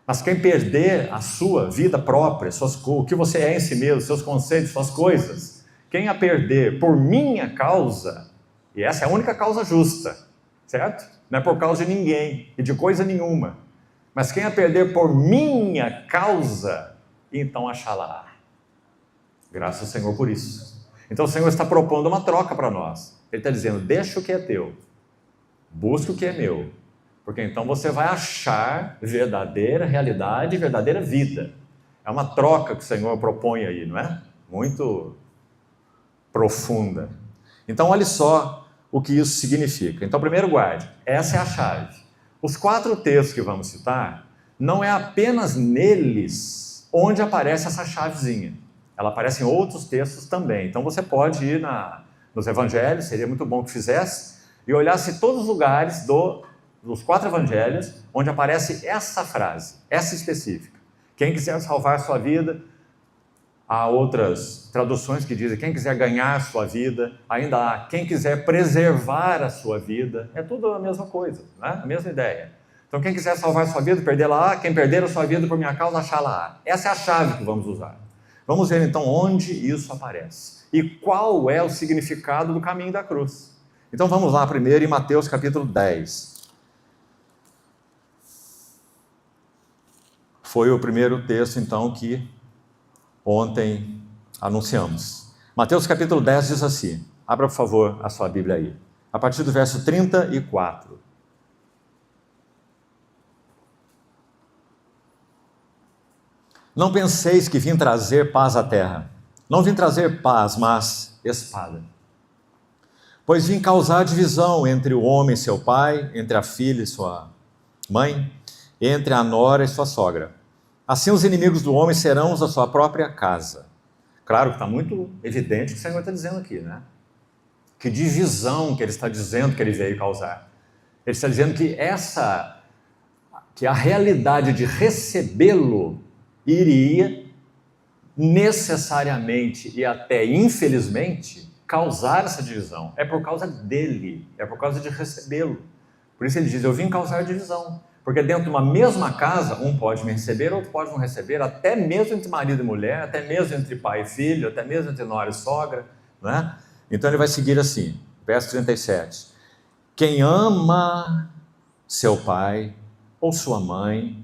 Mas quem perder a sua vida própria, o que você é em si mesmo, seus conceitos, suas coisas, quem a perder por minha causa, e essa é a única causa justa, certo? Não é por causa de ninguém e de coisa nenhuma, mas quem a perder por minha causa então achá-la-á. Graças ao Senhor por isso. Então o Senhor está propondo uma troca para nós. Ele está dizendo, deixa o que é teu, busca o que é meu, porque então você vai achar verdadeira realidade, verdadeira vida. É uma troca que o Senhor propõe aí, não é? Muito profunda. Então olhe só o que isso significa. Então primeiro guarde, essa é a chave. Os 4 textos que vamos citar, não é apenas neles onde aparece essa chavezinha. Ela aparece em outros textos também. Então você pode ir nos evangelhos, seria muito bom que fizesse, e olhasse todos os lugares dos 4 evangelhos onde aparece essa frase, essa específica. Quem quiser salvar sua vida, há outras traduções que dizem quem quiser ganhar sua vida, ainda há quem quiser preservar a sua vida, é tudo a mesma coisa, né? A mesma ideia. Então quem quiser salvar sua vida, perdê-la-á, quem perder a sua vida por minha causa, achá-la-á. Essa é a chave que vamos usar. Vamos ver então onde isso aparece e qual é o significado do caminho da cruz. Então vamos lá primeiro em Mateus capítulo 10. Foi o primeiro texto então que ontem anunciamos. Mateus capítulo 10 diz assim, abra por favor a sua Bíblia aí, a partir do verso 34. Não penseis que vim trazer paz à terra. Não vim trazer paz, mas espada. Pois vim causar divisão entre o homem e seu pai, entre a filha e sua mãe, entre a nora e sua sogra. Assim os inimigos do homem serão os da sua própria casa. Claro que está muito evidente o que o Senhor está dizendo aqui, né? Que divisão que ele está dizendo que ele veio causar. Ele está dizendo que a realidade de recebê-lo iria necessariamente e até infelizmente causar essa divisão. É por causa dele, é por causa de recebê-lo. Por isso ele diz, eu vim causar divisão. Porque dentro de uma mesma casa, um pode me receber, outro pode não receber, até mesmo entre marido e mulher, até mesmo entre pai e filho, até mesmo entre nora e sogra, né? Então ele vai seguir assim, verso 37. Quem ama seu pai ou sua mãe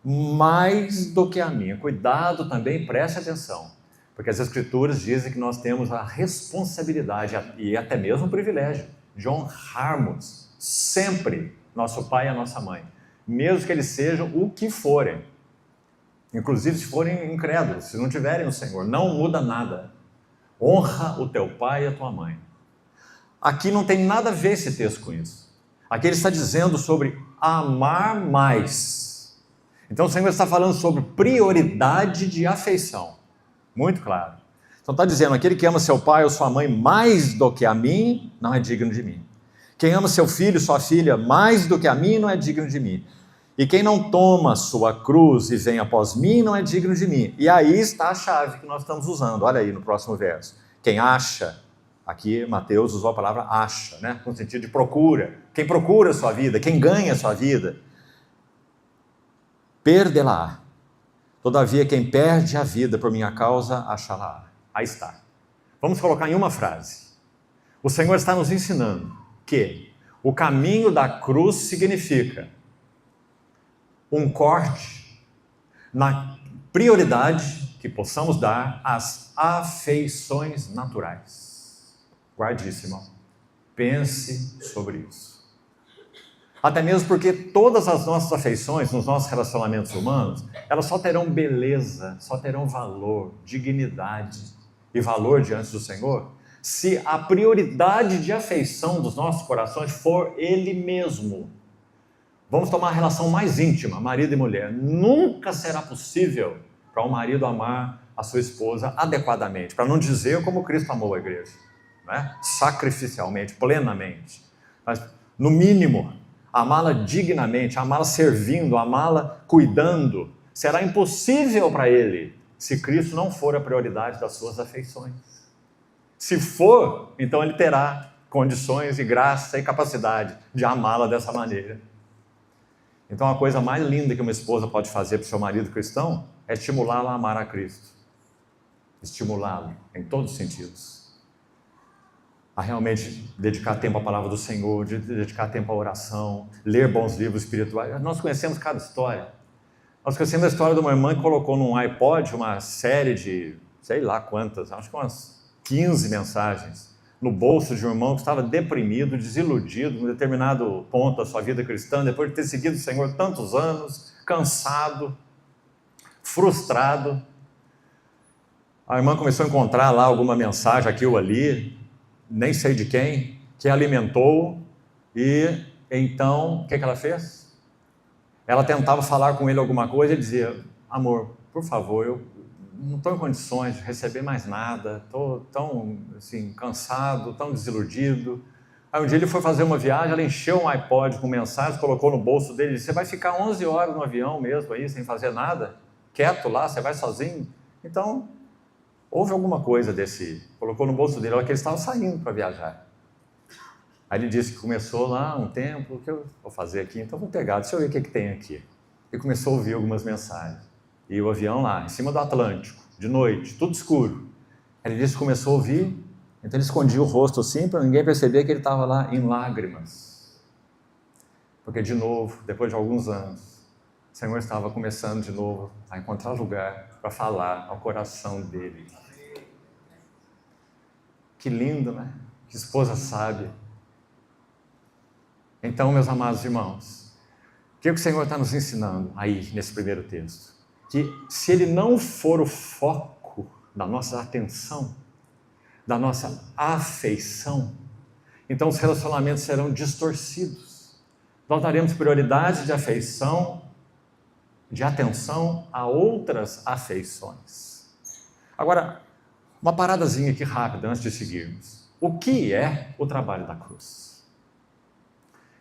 mais do que a mim, cuidado também, preste atenção, porque as Escrituras dizem que nós temos a responsabilidade e até mesmo o privilégio de honrarmos sempre nosso pai e a nossa mãe, mesmo que eles sejam o que forem, inclusive se forem incrédulos, se não tiverem o Senhor, não muda nada. Honra o teu pai e a tua mãe. Aqui não tem nada a ver esse texto com isso. Aqui ele está dizendo sobre amar mais. Então o Senhor está falando sobre prioridade de afeição, muito claro. Então está dizendo, aquele que ama seu pai ou sua mãe mais do que a mim, não é digno de mim. Quem ama seu filho, sua filha, mais do que a mim, não é digno de mim. E quem não toma sua cruz e vem após mim, não é digno de mim. E aí está a chave que nós estamos usando, olha aí no próximo verso. Quem acha, aqui Mateus usou a palavra acha, né? Com sentido de procura. Quem procura a sua vida, quem ganha a sua vida, perdê-la. Todavia, quem perde a vida por minha causa, achá-la. Aí está. Vamos colocar em uma frase. O Senhor está nos ensinando que o caminho da cruz significa um corte na prioridade que possamos dar às afeições naturais. Guarde isso, irmão. Pense sobre isso. Até mesmo porque todas as nossas afeições, nos nossos relacionamentos humanos, elas só terão beleza, só terão valor, dignidade e valor diante do Senhor, se a prioridade de afeição dos nossos corações for Ele mesmo. Vamos tomar a relação mais íntima, marido e mulher. Nunca será possível para um marido amar a sua esposa adequadamente, para não dizer como Cristo amou a igreja, né? Sacrificialmente, plenamente. Mas, no mínimo, amá-la dignamente, amá-la servindo, amá-la cuidando, será impossível para ele se Cristo não for a prioridade das suas afeições. Se for, então ele terá condições e graça e capacidade de amá-la dessa maneira. Então a coisa mais linda que uma esposa pode fazer para o seu marido cristão é estimulá-lo a amar a Cristo. Estimulá-lo em todos os sentidos. A realmente dedicar tempo à palavra do Senhor, de dedicar tempo à oração, ler bons livros espirituais. Nós conhecemos cada história. Nós esquecemos a história de uma irmã que colocou num iPod uma série de, sei lá quantas, acho que umas 15 mensagens, no bolso de um irmão que estava deprimido, desiludido, em um determinado ponto da sua vida cristã, depois de ter seguido o Senhor tantos anos, cansado, frustrado. A irmã começou a encontrar lá alguma mensagem aqui ou ali, nem sei de quem, que alimentou, e então, o que ela fez? Ela tentava falar com ele alguma coisa e dizia: amor, por favor, eu não estou em condições de receber mais nada, estou tão assim, cansado, tão desiludido. Aí um dia ele foi fazer uma viagem, ela encheu um iPod com mensagens, colocou no bolso dele e disse: você vai ficar 11 horas no avião mesmo aí, sem fazer nada? Quieto lá, você vai sozinho? Então, houve alguma coisa desse... Colocou no bolso dele, olha que eles estavam saindo para viajar. Aí ele disse que começou lá um tempo, o que eu vou fazer aqui? Então vou pegar, deixa eu ver o que tem aqui. E começou a ouvir algumas mensagens. E o avião lá, em cima do Atlântico, de noite, tudo escuro. Aí ele disse que começou a ouvir, então ele escondia o rosto assim, para ninguém perceber que ele estava lá em lágrimas. Porque de novo, depois de alguns anos, o Senhor estava começando de novo a encontrar lugar para falar ao coração dele. Que lindo, né? Que esposa sábia. Então, meus amados irmãos, o que o Senhor está nos ensinando aí nesse primeiro texto? Que se Ele não for o foco da nossa atenção, da nossa afeição, então os relacionamentos serão distorcidos. Nós daremos prioridade de afeição, de atenção a outras afeições. Agora, uma paradazinha aqui rápida antes de seguirmos. O que é o trabalho da cruz?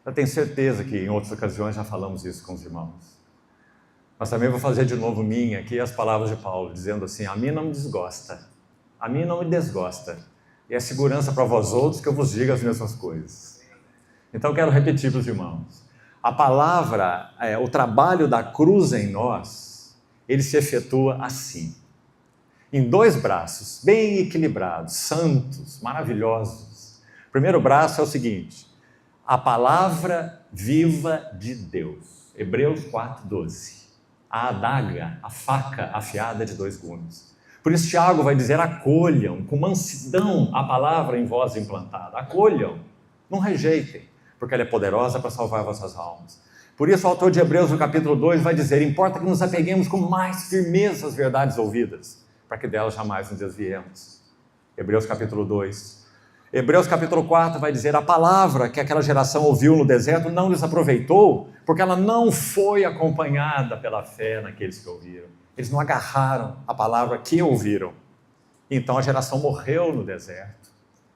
Eu tenho certeza que em outras ocasiões já falamos isso com os irmãos. Mas também vou fazer de novo minha aqui as palavras de Paulo, dizendo assim: a mim não me desgosta, a mim não me desgosta, e é segurança para vós outros que eu vos diga as mesmas coisas. Então eu quero repetir para os irmãos. A palavra, o trabalho da cruz em nós, ele se efetua assim, em dois braços, bem equilibrados, santos, maravilhosos. O primeiro braço é o seguinte: a palavra viva de Deus, Hebreus 4:12. A adaga, a faca afiada de dois gumes. Por isso Tiago vai dizer: acolham com mansidão a palavra em vós implantada. Acolham, não rejeitem, porque ela é poderosa para salvar vossas almas. Por isso o autor de Hebreus no capítulo 2 vai dizer: importa que nos apeguemos com mais firmeza às verdades ouvidas, para que delas jamais nos desviemos. Hebreus capítulo 2. Hebreus capítulo 4 vai dizer: a palavra que aquela geração ouviu no deserto não lhes aproveitou, porque ela não foi acompanhada pela fé naqueles que ouviram. Eles não agarraram a palavra que ouviram. Então a geração morreu no deserto,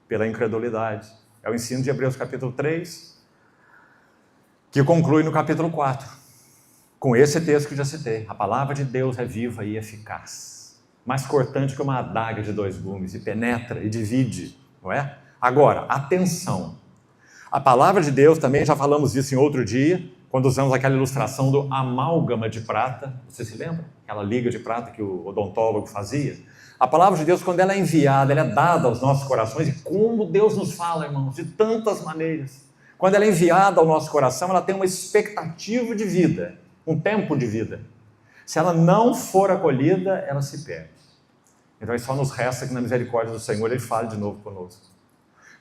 pela incredulidade. É o ensino de Hebreus capítulo 3, que conclui no capítulo 4, com esse texto que eu já citei: a palavra de Deus é viva e eficaz, mais cortante que uma adaga de dois gumes, e penetra e divide, não é? Agora, atenção, a palavra de Deus, também já falamos disso em outro dia, quando usamos aquela ilustração do amálgama de prata, você se lembra? Aquela liga de prata que o odontólogo fazia. A palavra de Deus, quando ela é enviada, ela é dada aos nossos corações, e como Deus nos fala, irmãos, de tantas maneiras. Quando ela é enviada ao nosso coração, ela tem uma expectativa de vida, um tempo de vida. Se ela não for acolhida, ela se perde. Então, só nos resta que na misericórdia do Senhor Ele fale de novo conosco.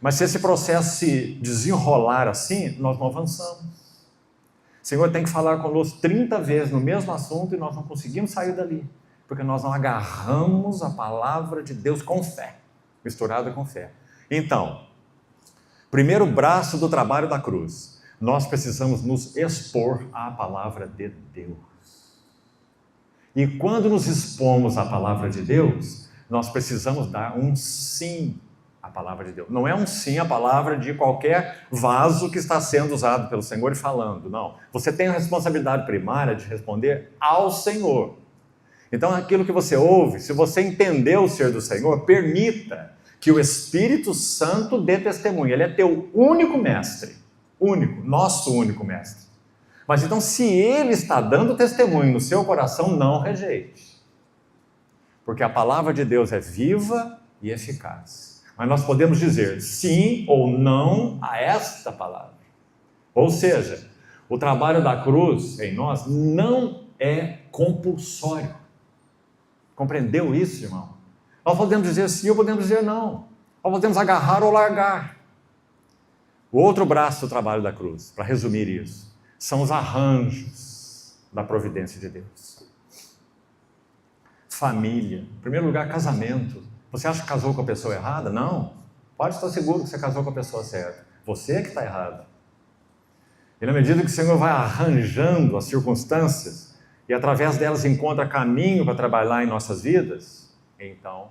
Mas se esse processo se desenrolar assim, nós não avançamos. O Senhor tem que falar conosco 30 vezes no mesmo assunto e nós não conseguimos sair dali, porque nós não agarramos a palavra de Deus com fé, misturada com fé. Então, primeiro braço do trabalho da cruz, nós precisamos nos expor à palavra de Deus. E quando nos expomos à palavra de Deus, nós precisamos dar um sim à palavra de Deus. Não é um sim à palavra de qualquer vaso que está sendo usado pelo Senhor e falando, não. Você tem a responsabilidade primária de responder ao Senhor. Então, aquilo que você ouve, se você entendeu o ser do Senhor, permita que o Espírito Santo dê testemunho. Ele é teu único mestre, único, nosso único mestre. Mas então, se Ele está dando testemunho no seu coração, não rejeite. Porque a palavra de Deus é viva e eficaz. Mas nós podemos dizer sim ou não a esta palavra. Ou seja, o trabalho da cruz em nós não é compulsório. Compreendeu isso, irmão? Nós podemos dizer sim ou podemos dizer não. Nós podemos agarrar ou largar. O outro braço do trabalho da cruz, para resumir isso, são os arranjos da providência de Deus. Família. Em primeiro lugar, casamento. Você acha que casou com a pessoa errada? Não. Pode estar seguro que você casou com a pessoa certa. Você é que está errado. E na medida que o Senhor vai arranjando as circunstâncias e através delas encontra caminho para trabalhar em nossas vidas, então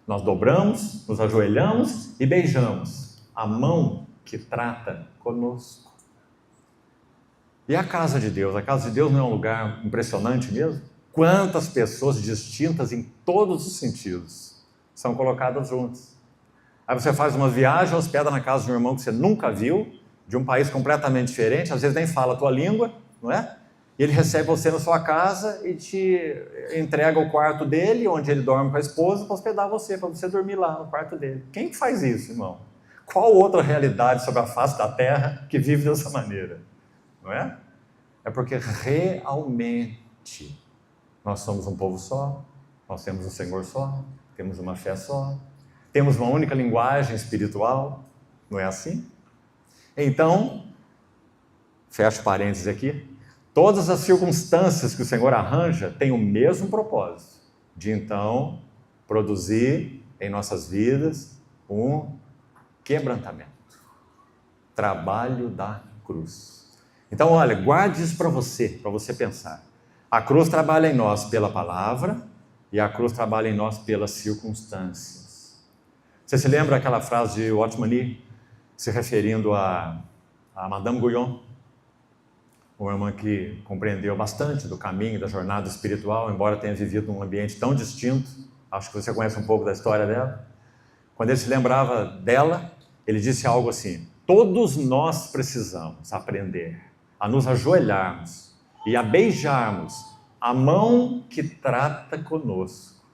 nós dobramos, nos ajoelhamos e beijamos a mão que trata conosco. E a casa de Deus? A casa de Deus não é um lugar impressionante mesmo? Quantas pessoas distintas em todos os sentidos são colocadas juntas. Aí você faz uma viagem, hospeda na casa de um irmão que você nunca viu, de um país completamente diferente, às vezes nem fala a tua língua, não é? E ele recebe você na sua casa e te entrega o quarto dele, onde ele dorme com a esposa, para hospedar você, para você dormir lá no quarto dele. Quem que faz isso, irmão? Qual outra realidade sobre a face da terra que vive dessa maneira? Não é? É porque realmente nós somos um povo só, nós temos um Senhor só, temos uma fé só, temos uma única linguagem espiritual, não é assim? Então, fecho parênteses aqui, todas as circunstâncias que o Senhor arranja têm o mesmo propósito, de então produzir em nossas vidas um quebrantamento, trabalho da cruz. Então, olha, guarde isso para você pensar. A cruz trabalha em nós pela palavra e a cruz trabalha em nós pelas circunstâncias. Você se lembra aquela frase de Watchman Nee, se referindo a Madame Guyon, uma irmã que compreendeu bastante do caminho, da jornada espiritual, embora tenha vivido num ambiente tão distinto. Acho que você conhece um pouco da história dela. Quando ele se lembrava dela, ele disse algo assim: todos nós precisamos aprender a nos ajoelharmos e a beijarmos a mão que trata conosco.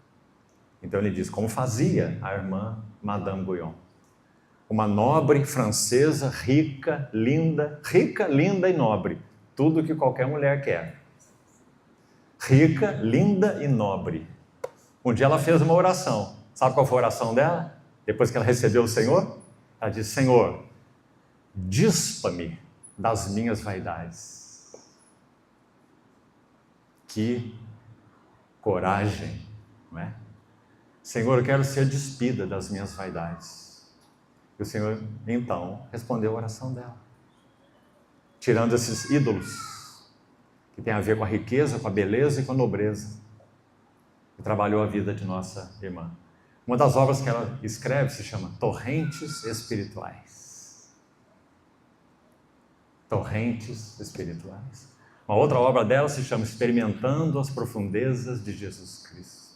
Então ele diz, como fazia a irmã Madame Guyon. Uma nobre francesa, rica, linda e nobre. Tudo que qualquer mulher quer. Rica, linda e nobre. Um dia ela fez uma oração. Sabe qual foi a oração dela? Depois que ela recebeu o Senhor? Ela disse, Senhor, dispa-me das minhas vaidades. Que coragem, não é? Senhor, eu quero ser despida das minhas vaidades. E o Senhor, então, respondeu a oração dela. Tirando esses ídolos, que tem a ver com a riqueza, com a beleza e com a nobreza. E trabalhou a vida de nossa irmã. Uma das obras que ela escreve se chama Torrentes Espirituais. Torrentes Espirituais. Uma outra obra dela se chama Experimentando as Profundezas de Jesus Cristo.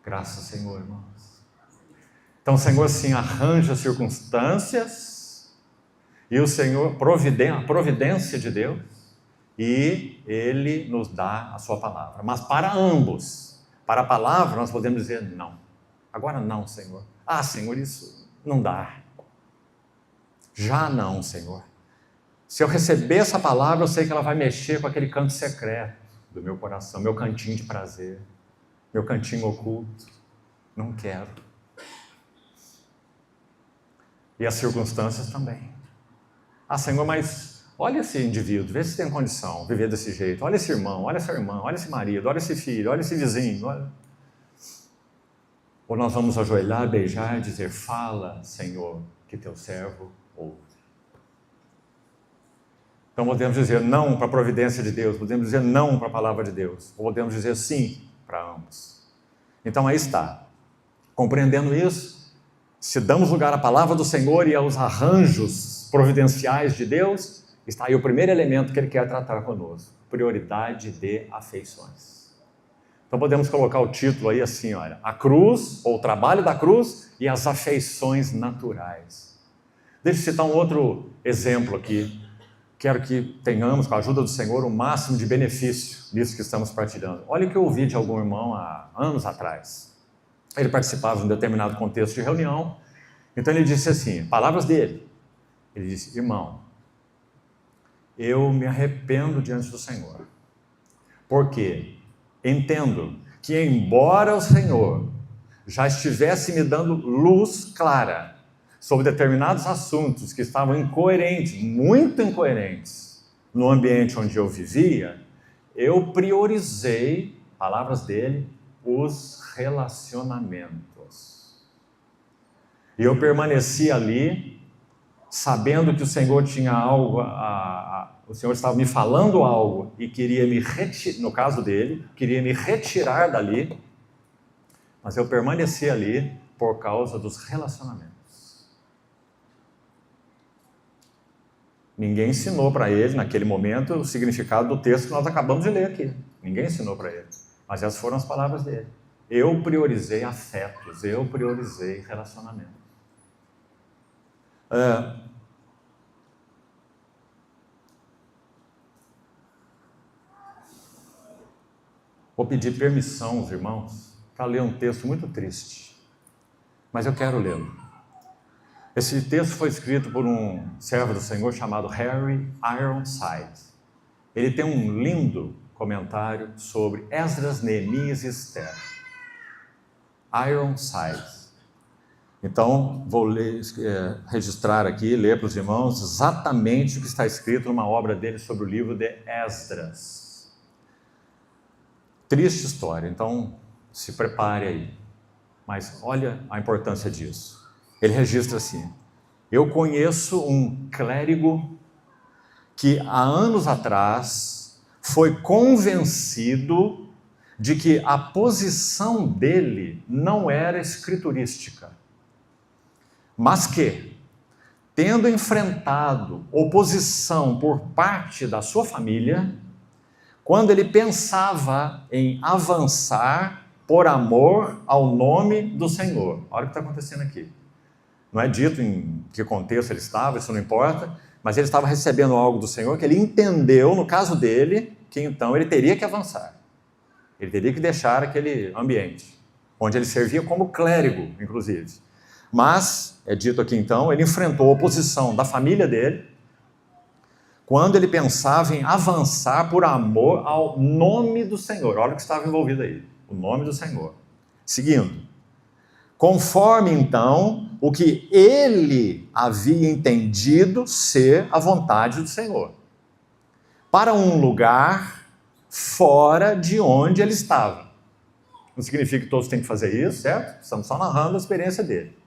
Graças, Senhor, irmãos. Então o Senhor sim arranja circunstâncias e o Senhor, a providência de Deus, e Ele nos dá a sua palavra. Mas para ambos, para a palavra nós podemos dizer não. Agora não, Senhor. Ah, Senhor, isso não dá. Já não, Senhor. Se eu receber essa palavra, eu sei que ela vai mexer com aquele canto secreto do meu coração, meu cantinho de prazer, meu cantinho oculto. Não quero. E as circunstâncias também. Ah, Senhor, mas olha esse indivíduo, vê se tem condição de viver desse jeito. Olha esse irmão, olha essa irmã, olha esse marido, olha esse filho, olha esse vizinho. Olha. Ou nós vamos ajoelhar, beijar e dizer, fala, Senhor, que teu servo ouve. Então podemos dizer não para a providência de Deus, podemos dizer não para a palavra de Deus, ou podemos dizer sim para ambos. Então aí está. Compreendendo isso, se damos lugar à palavra do Senhor e aos arranjos providenciais de Deus, está aí o primeiro elemento que Ele quer tratar conosco, prioridade de afeições. Então podemos colocar o título aí assim, olha, a cruz, ou o trabalho da cruz e as afeições naturais. Deixa eu citar um outro exemplo aqui. Quero que tenhamos, com a ajuda do Senhor, o máximo de benefício nisso que estamos partilhando. Olha o que eu ouvi de algum irmão há anos atrás. Ele participava de um determinado contexto de reunião, então ele disse assim, palavras dele, ele disse, irmão, eu me arrependo diante do Senhor. Porque entendo que, embora o Senhor já estivesse me dando luz clara sobre determinados assuntos que estavam incoerentes, muito incoerentes, no ambiente onde eu vivia, eu priorizei, palavras dele, os relacionamentos. E eu permaneci ali, sabendo que o Senhor tinha algo, o Senhor estava me falando algo e queria me retirar, no caso dele, queria me retirar dali, mas eu permaneci ali por causa dos relacionamentos. Ninguém ensinou para ele, naquele momento, o significado do texto que nós acabamos de ler aqui. Ninguém ensinou para ele. Mas essas foram as palavras dele. Eu priorizei afetos, eu priorizei relacionamentos. Vou pedir permissão aos irmãos para ler um texto muito triste, mas eu quero lê-lo. Esse texto foi escrito por um servo do Senhor chamado Harry Ironside. Ele tem um lindo comentário sobre Esdras, Neemias e Esther. Ironside. Então, vou registrar aqui, ler para os irmãos exatamente o que está escrito numa obra dele sobre o livro de Esdras. Triste história, então se prepare aí. Mas olha a importância disso. Ele registra assim: eu conheço um clérigo que há anos atrás foi convencido de que a posição dele não era escriturística, mas que, tendo enfrentado oposição por parte da sua família, quando ele pensava em avançar por amor ao nome do Senhor. Olha o que está acontecendo aqui. Não é dito em que contexto ele estava, isso não importa, mas ele estava recebendo algo do Senhor que ele entendeu, no caso dele, que então ele teria que avançar. Ele teria que deixar aquele ambiente, onde ele servia como clérigo, inclusive. Mas, é dito aqui então, ele enfrentou a oposição da família dele, quando ele pensava em avançar por amor ao nome do Senhor. Olha o que estava envolvido aí, o nome do Senhor. Seguindo. Conforme, então, o que ele havia entendido ser a vontade do Senhor. Para um lugar fora de onde ele estava. Não significa que todos têm que fazer isso, certo? Estamos só narrando a experiência dele.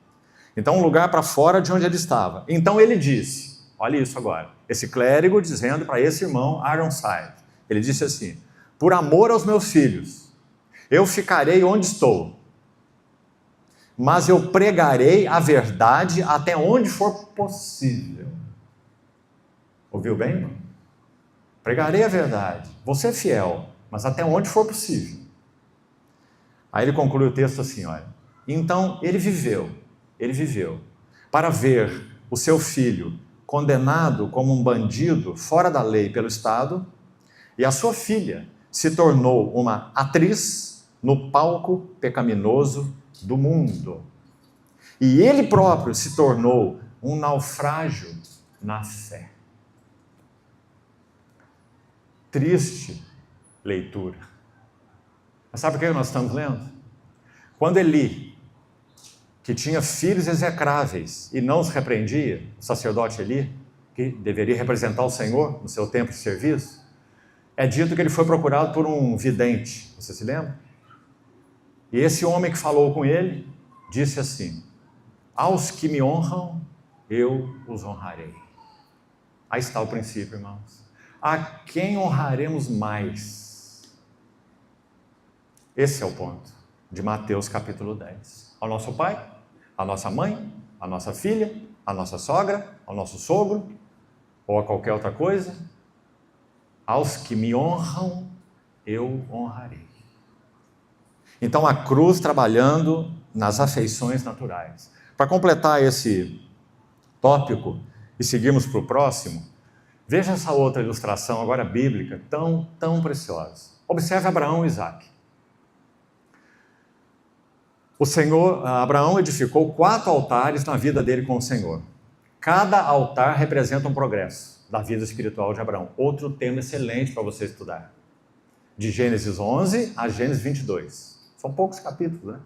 Então, um lugar para fora de onde ele estava. Então ele disse, olha isso agora, esse clérigo dizendo para esse irmão Ironside, ele disse assim: por amor aos meus filhos, eu ficarei onde estou, mas eu pregarei a verdade até onde for possível. Ouviu bem, irmão? Pregarei a verdade, vou ser fiel, mas até onde for possível. Aí ele conclui o texto assim, olha: então ele viveu, para ver o seu filho condenado como um bandido fora da lei pelo Estado, e a sua filha se tornou uma atriz no palco pecaminoso do mundo. E ele próprio se tornou um naufrágio na fé. Triste leitura. Mas sabe por que nós estamos lendo? Quando Eli, que tinha filhos execráveis e não os repreendia, o sacerdote Eli, que deveria representar o Senhor no seu tempo de serviço, é dito que ele foi procurado por um vidente. Você se lembra? E esse homem que falou com ele disse assim: aos que me honram, eu os honrarei. Aí está o princípio, irmãos. A quem honraremos mais? Esse é o ponto de Mateus capítulo 10. Ao nosso pai, à nossa mãe, à nossa filha, à nossa sogra, ao nosso sogro, ou a qualquer outra coisa? Aos que me honram, eu honrarei. Então a cruz trabalhando nas afeições naturais. Para completar esse tópico e seguirmos para o próximo, veja essa outra ilustração agora bíblica, tão preciosa. Observe Abraão e Isaac. Abraão edificou 4 altares na vida dele com o Senhor. Cada altar representa um progresso. da vida espiritual de Abraão. Outro tema excelente para você estudar. De Gênesis 11 a Gênesis 22. São poucos capítulos, né?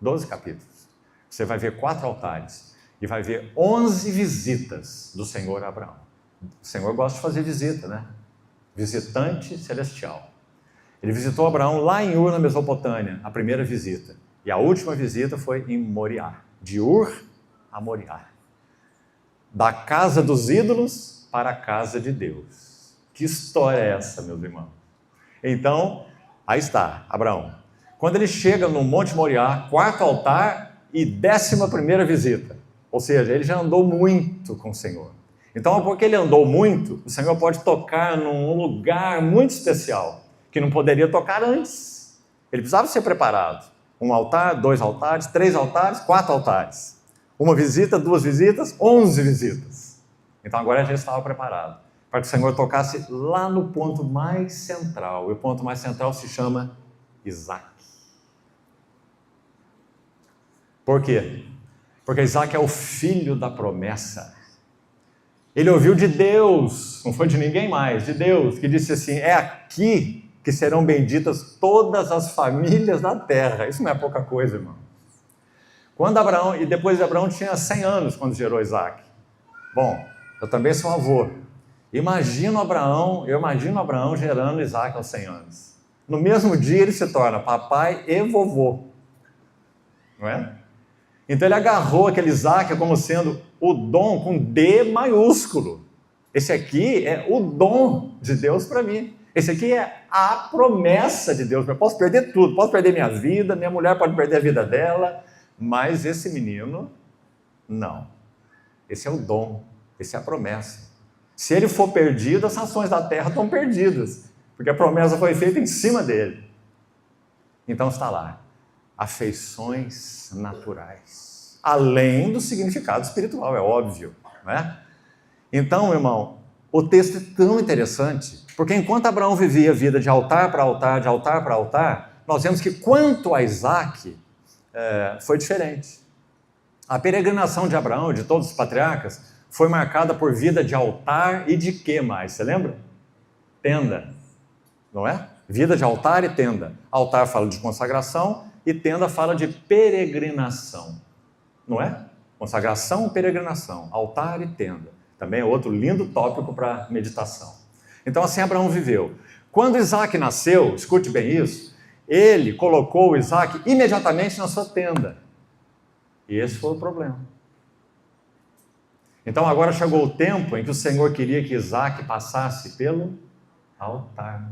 12 capítulos. Você vai ver 4 altares e vai ver 11 visitas do Senhor a Abraão. O Senhor gosta de fazer visita, né? Visitante celestial. Ele visitou Abraão lá em Ur, na Mesopotâmia, a primeira visita. E a última visita foi em Moriá, de Ur a Moriá. Da casa dos ídolos para a casa de Deus. Que história é essa, meus irmãos? Então, aí está, Abraão. Quando ele chega no Monte Moriá, 4º altar e 11ª visita. Ou seja, ele já andou muito com o Senhor. Então, porque ele andou muito, o Senhor pode tocar num lugar muito especial, que não poderia tocar antes. Ele precisava ser preparado. 1 altar, 2 altares, 3 altares, 4 altares. 1 visita, 2 visitas, 11 visitas. Então agora ele já estava preparado para que o Senhor tocasse lá no ponto mais central. E o ponto mais central se chama Isaac. Por quê? Porque Isaac é o filho da promessa. Ele ouviu de Deus, não foi de ninguém mais, de Deus, que disse assim: é aqui que serão benditas todas as famílias da terra. Isso não é pouca coisa, irmão. Quando Abraão, e depois Abraão tinha 100 anos quando gerou Isaac. Bom, eu também sou avô. Eu imagino Abraão gerando Isaac aos 100 anos. No mesmo dia ele se torna papai e vovô. Não é? Então ele agarrou aquele Isaac como sendo o dom com D maiúsculo. Esse aqui é o dom de Deus para mim. Esse aqui é a promessa de Deus. Eu posso perder tudo, posso perder minha vida, minha mulher pode perder a vida dela, mas esse menino, não. Esse é o dom, esse é a promessa. Se ele for perdido, as nações da terra estão perdidas, porque a promessa foi feita em cima dele. Então está lá, afeições naturais, além do significado espiritual, é óbvio, não é? Então, irmão, o texto é tão interessante, porque enquanto Abraão vivia a vida de altar para altar, de altar para altar, nós vemos que quanto a Isaac, foi diferente. A peregrinação de Abraão, de todos os patriarcas, foi marcada por vida de altar e de quê mais? Você lembra? Tenda, não é? Vida de altar e tenda. Altar fala de consagração e tenda fala de peregrinação, não é? Consagração, peregrinação, altar e tenda. Também é outro lindo tópico para meditação. Então assim Abraão viveu. Quando Isaac nasceu, escute bem isso, ele colocou o Isaac imediatamente na sua tenda. E esse foi o problema. Então agora chegou o tempo em que o Senhor queria que Isaac passasse pelo altar.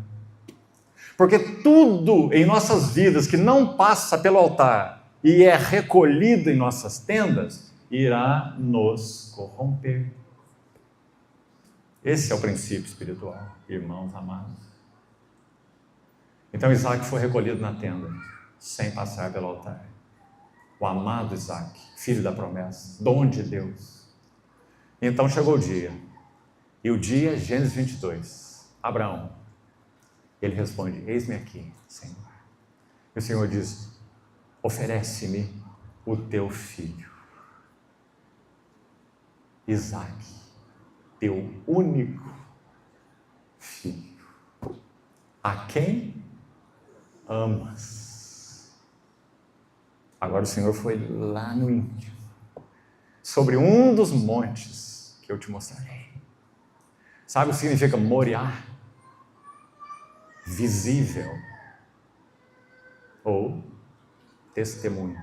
Porque tudo em nossas vidas que não passa pelo altar e é recolhido em nossas tendas, irá nos corromper. Esse é o princípio espiritual, irmãos amados. Então Isaac foi recolhido na tenda, sem passar pelo altar. O amado Isaac, filho da promessa, dom de Deus. Então chegou o dia, e o dia é Gênesis 22, Abraão. Ele responde: eis-me aqui, Senhor. E o Senhor diz: oferece-me o teu filho, Isaac, teu único filho, a quem amas. Agora o Senhor foi lá no íntimo, sobre um dos montes que eu te mostrarei. Sabe o que significa Moriá? Visível ou testemunho.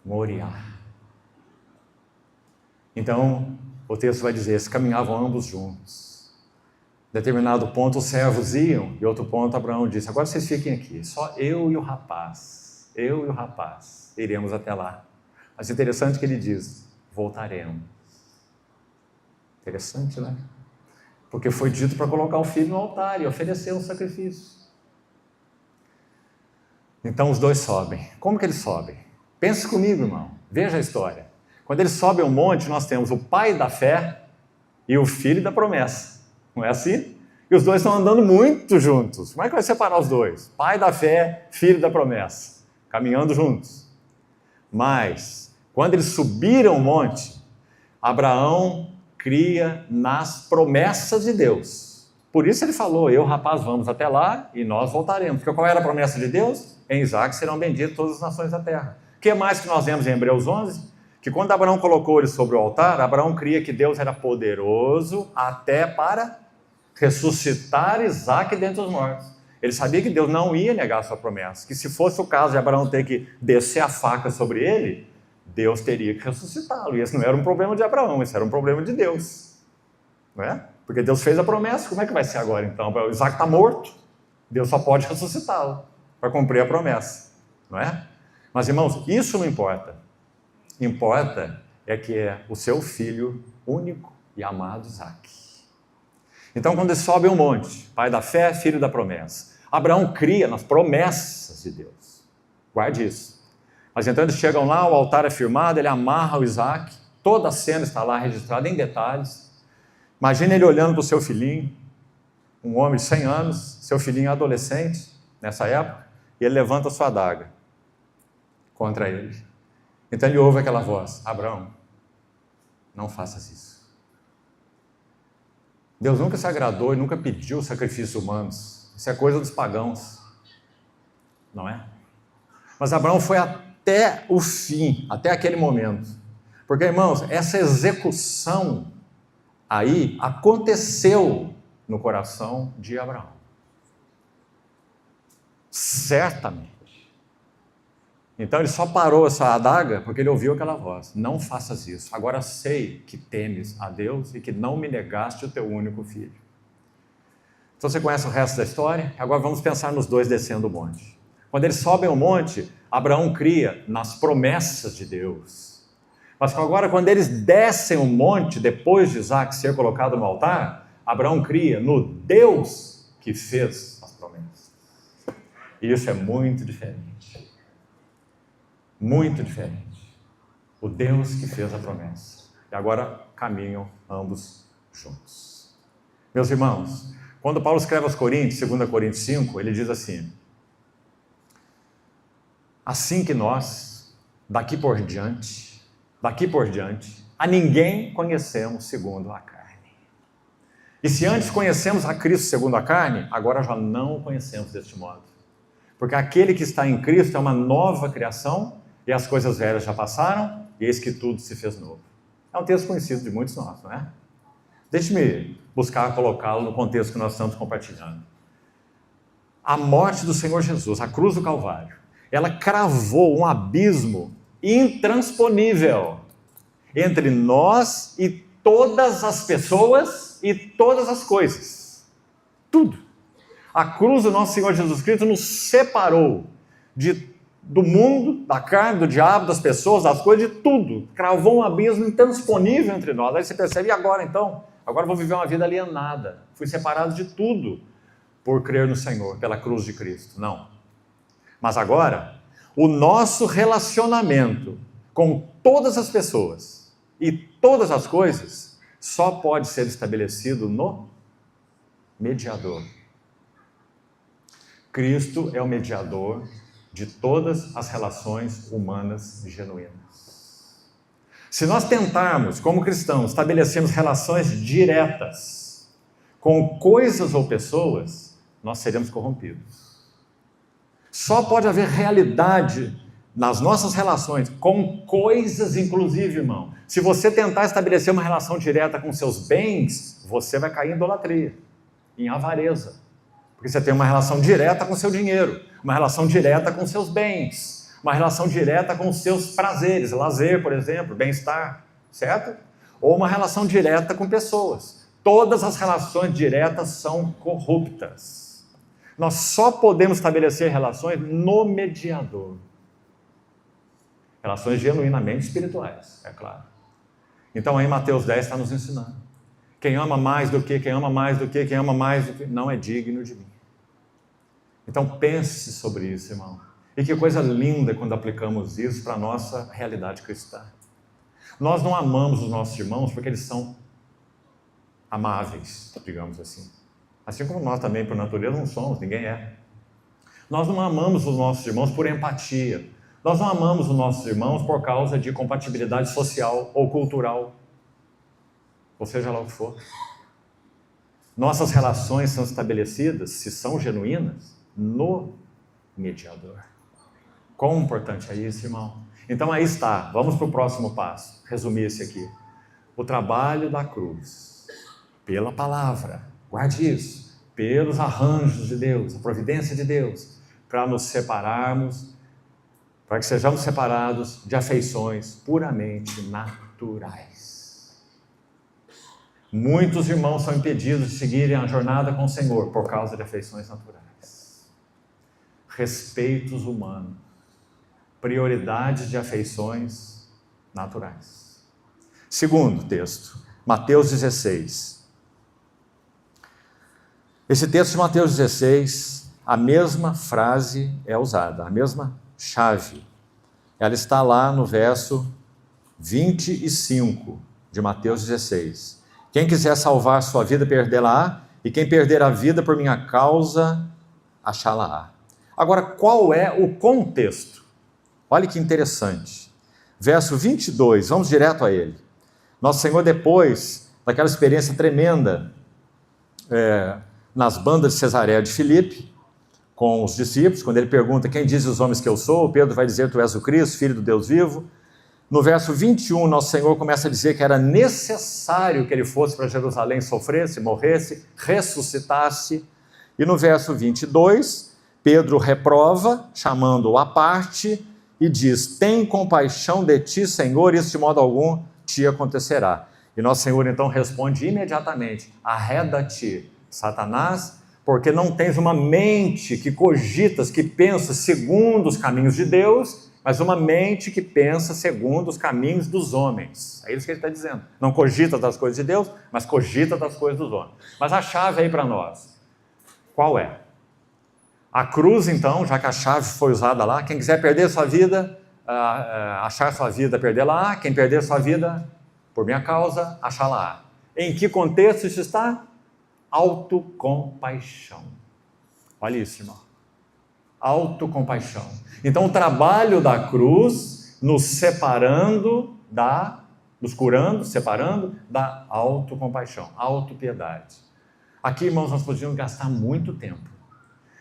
Moriá. Então, o texto vai dizer: caminhavam ambos juntos. Em determinado ponto os servos iam, e outro ponto Abraão disse: agora vocês fiquem aqui, só eu e o rapaz, iremos até lá. Mas interessante que ele diz: voltaremos. Interessante, né? Porque foi dito para colocar o filho no altar e oferecer um sacrifício. Então os dois sobem. Como que eles sobem? Pense comigo, irmão. Veja a história. Quando eles sobem ao monte, nós temos o pai da fé e o filho da promessa. Não é assim? E os dois estão andando muito juntos. Como é que vai separar os dois? Pai da fé, filho da promessa. Caminhando juntos. Mas, quando eles subiram o monte, Abraão cria nas promessas de Deus. Por isso ele falou, eu, rapaz, vamos até lá e nós voltaremos. Porque qual era a promessa de Deus? Em Isaac serão benditas todas as nações da terra. O que mais que nós vemos em Hebreus 11? Que quando Abraão colocou ele sobre o altar, Abraão cria que Deus era poderoso até para ressuscitar Isaac dentre os mortos. Ele sabia que Deus não ia negar a sua promessa, que se fosse o caso de Abraão ter que descer a faca sobre ele, Deus teria que ressuscitá-lo. E esse não era um problema de Abraão, esse era um problema de Deus. Não é? Porque Deus fez a promessa, como é que vai ser agora então? Isaac está morto, Deus só pode ressuscitá-lo para cumprir a promessa. Não é? Mas irmãos, isso não importa. Importa é que é o seu filho único e amado Isaac. Então quando ele sobe um monte, pai da fé, filho da promessa, Abraão cria nas promessas de Deus. Guarde isso. Mas então eles chegam lá, o altar é firmado, ele amarra o Isaac, toda a cena está lá registrada em detalhes. Imagina ele olhando para o seu filhinho, um homem de 100 anos, seu filhinho adolescente, nessa época, e ele levanta a sua adaga contra ele. Então ele ouve aquela voz, Abraão, não faças isso. Deus nunca se agradou e nunca pediu sacrifícios humanos. Isso é coisa dos pagãos, não é? Mas Abraão foi até o fim, até aquele momento. Porque, irmãos, essa execução aí aconteceu no coração de Abraão. Certamente. Então ele só parou essa adaga porque ele ouviu aquela voz. Não faças isso. Agora sei que temes a Deus e que não me negaste o teu único filho. Então você conhece o resto da história? Agora vamos pensar nos dois descendo o monte. Quando eles sobem o monte, Abraão cria nas promessas de Deus. Mas agora quando eles descem o monte, depois de Isaac ser colocado no altar, Abraão cria no Deus que fez as promessas. E isso é muito diferente. Muito diferente. O Deus que fez a promessa. E agora caminham ambos juntos. Meus irmãos, quando Paulo escreve aos Coríntios, 2 Coríntios 5, ele diz assim, assim que nós, daqui por diante, a ninguém conhecemos segundo a carne. E se antes conhecemos a Cristo segundo a carne, agora já não o conhecemos deste modo. Porque aquele que está em Cristo é uma nova criação, e as coisas velhas já passaram, e eis que tudo se fez novo. É um texto conhecido de muitos de nós, não é? Deixe-me buscar colocá-lo no contexto que nós estamos compartilhando. A morte do Senhor Jesus, a cruz do Calvário, ela cravou um abismo intransponível entre nós e todas as pessoas e todas as coisas. Tudo. A cruz do nosso Senhor Jesus Cristo nos separou do mundo, da carne, do diabo, das pessoas, das coisas, de tudo. Cravou um abismo intransponível entre nós. Aí você percebe, e agora então? Agora eu vou viver uma vida alienada. Fui separado de tudo por crer no Senhor, pela cruz de Cristo. Não. Mas agora, o nosso relacionamento com todas as pessoas e todas as coisas só pode ser estabelecido no mediador. Cristo é o mediador de todas as relações humanas genuínas. Se nós tentarmos, como cristãos, estabelecermos relações diretas com coisas ou pessoas, nós seremos corrompidos. Só pode haver realidade nas nossas relações com coisas, inclusive, irmão. Se você tentar estabelecer uma relação direta com seus bens, você vai cair em idolatria, em avareza. Porque você tem uma relação direta com o seu dinheiro, uma relação direta com seus bens, uma relação direta com os seus prazeres, lazer, por exemplo, bem-estar, certo? Ou uma relação direta com pessoas. Todas as relações diretas são corruptas. Nós só podemos estabelecer relações no mediador. Relações genuinamente espirituais, é claro. Então aí Mateus 10 está nos ensinando. Quem ama mais do que, quem ama mais do que, quem ama mais do que, não é digno de mim. Então pense sobre isso, irmão. E que coisa linda quando aplicamos isso para a nossa realidade cristã. Nós não amamos os nossos irmãos porque eles são amáveis, digamos assim. Assim como nós também, por natureza, não somos, ninguém é. Nós não amamos os nossos irmãos por empatia. Nós não amamos os nossos irmãos por causa de compatibilidade social ou cultural. ou seja lá o que for. Nossas relações são estabelecidas, se são genuínas, no mediador. Quão importante é isso, irmão? Então aí está, vamos para o próximo passo, resumir esse aqui. O trabalho da cruz, pela palavra, guarde isso, pelos arranjos de Deus, a providência de Deus, para nos separarmos, para que sejamos separados de afeições puramente naturais. Muitos irmãos são impedidos de seguirem a jornada com o Senhor por causa de afeições naturais. Respeitos humanos, prioridades de afeições naturais. Segundo texto, Mateus 16. Esse texto de Mateus 16, a mesma frase é usada, a mesma chave. Ela está lá no verso 25 de Mateus 16. Quem quiser salvar sua vida, perdê-la-á, e quem perder a vida por minha causa, achá-la-á. Agora, qual é o contexto? Olha que interessante. Verso 22, vamos direto a ele. Nosso Senhor, depois daquela experiência tremenda nas bandas de Cesareia de Filipe, com os discípulos, quando ele pergunta quem diz os homens que eu sou, Pedro vai dizer, tu és o Cristo, Filho do Deus vivo. No verso 21, nosso Senhor começa a dizer que era necessário que ele fosse para Jerusalém, sofresse, morresse, ressuscitasse. E no verso 22, Pedro reprova, chamando-o à parte, e diz, tem compaixão de ti, Senhor, isso de modo algum te acontecerá. E nosso Senhor então responde imediatamente, arreda-te, Satanás, porque não tens uma mente que cogitas, que pensa segundo os caminhos de Deus, mas uma mente que pensa segundo os caminhos dos homens. É isso que ele está dizendo. Não cogita das coisas de Deus, mas cogita das coisas dos homens. Mas a chave aí para nós, qual é? A cruz, então, já que a chave foi usada lá, quem quiser perder sua vida, achar sua vida, perdê-la. Quem perder sua vida, por minha causa, achá-la. Em que contexto isso está? Autocompaixão. Olha isso, irmão. Autocompaixão. Então, o trabalho da cruz nos separando nos curando, separando da autocompaixão, autopiedade. Aqui, irmãos, nós podíamos gastar muito tempo.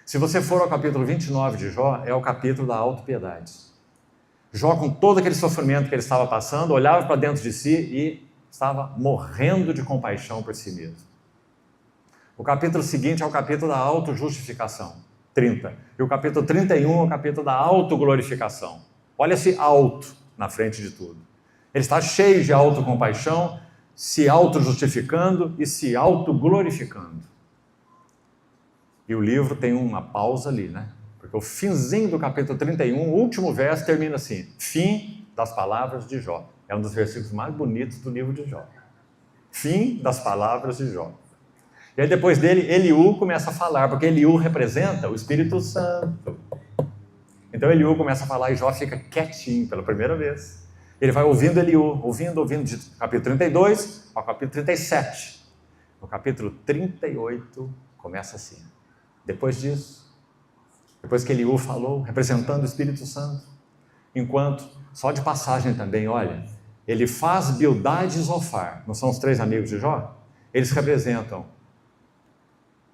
Se você for ao capítulo 29 de Jó, é o capítulo da autopiedade. Jó, com todo aquele sofrimento que ele estava passando, olhava para dentro de si e estava morrendo de compaixão por si mesmo. O capítulo seguinte é o capítulo da autojustificação, 30. E o capítulo 31 é o capítulo da autoglorificação. Olha esse auto na frente de tudo. Ele está cheio de autocompaixão, se autojustificando e se autoglorificando. E o livro tem uma pausa ali, né? Porque o finzinho do capítulo 31, o último verso, termina assim, fim das palavras de Jó. É um dos versículos mais bonitos do livro de Jó. Fim das palavras de Jó. E aí depois dele, Eliú começa a falar, porque Eliú representa o Espírito Santo. Então Eliú começa a falar e Jó fica quietinho pela primeira vez. Ele vai ouvindo Eliú, ouvindo, de capítulo 32 ao capítulo 37. No capítulo 38 começa assim. Depois disso, depois que Eliú falou, representando o Espírito Santo, enquanto, só de passagem também, olha, ele faz Bildade e Zofar, não são os três amigos de Jó? Eles representam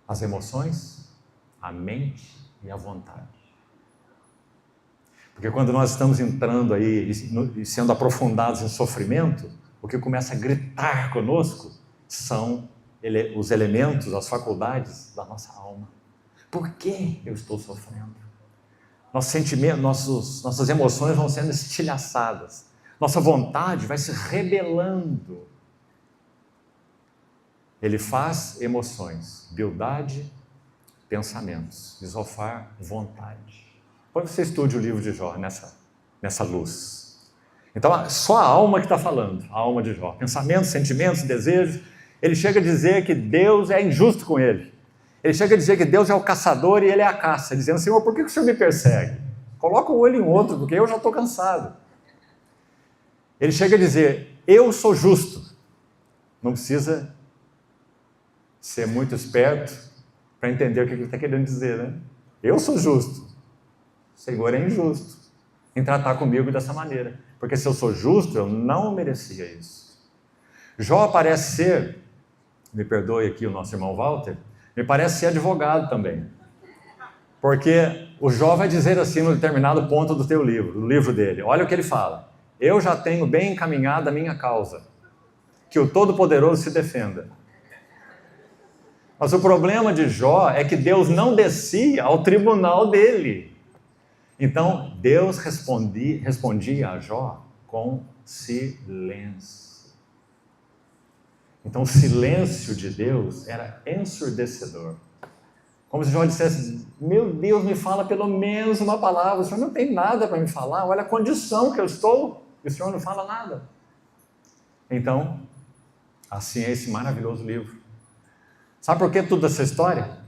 as emoções, a mente e a vontade. Porque quando nós estamos entrando aí e sendo aprofundados em sofrimento, o que começa a gritar conosco são os elementos, as faculdades da nossa alma. Por que eu estou sofrendo? Nosso sentimento, nossas emoções vão sendo estilhaçadas. Nossa vontade vai se rebelando. Ele faz emoções, Bildade, pensamentos, Zofar, vontade. Depois você estude o livro de Jó nessa luz. Então, só a alma que está falando, a alma de Jó. Pensamentos, sentimentos, desejos. Ele chega a dizer que Deus é injusto com ele. Ele chega a dizer que Deus é o caçador e ele é a caça. Dizendo, Senhor, por que o Senhor me persegue? Coloca o olho em outro, porque eu já estou cansado. Ele chega a dizer, eu sou justo. Não precisa ser muito esperto para entender o que ele está querendo dizer, né? Eu sou justo. O Senhor é injusto em tratar comigo dessa maneira. Porque se eu sou justo, eu não merecia isso. Jó parece ser, me perdoe aqui o nosso irmão Walter, me parece ser advogado também. Porque o Jó vai dizer assim no determinado ponto do teu livro, do livro dele, olha o que ele fala: eu já tenho bem encaminhada a minha causa, que o Todo-Poderoso se defenda. Mas o problema de Jó é que Deus não descia ao tribunal dele. Então, Deus respondia a Jó com silêncio. Então, o silêncio de Deus era ensurdecedor. Como se Jó dissesse: meu Deus, me fala pelo menos uma palavra, o Senhor não tem nada para me falar, olha a condição que eu estou, e o Senhor não fala nada. Então, assim é esse maravilhoso livro. Sabe por que toda essa história?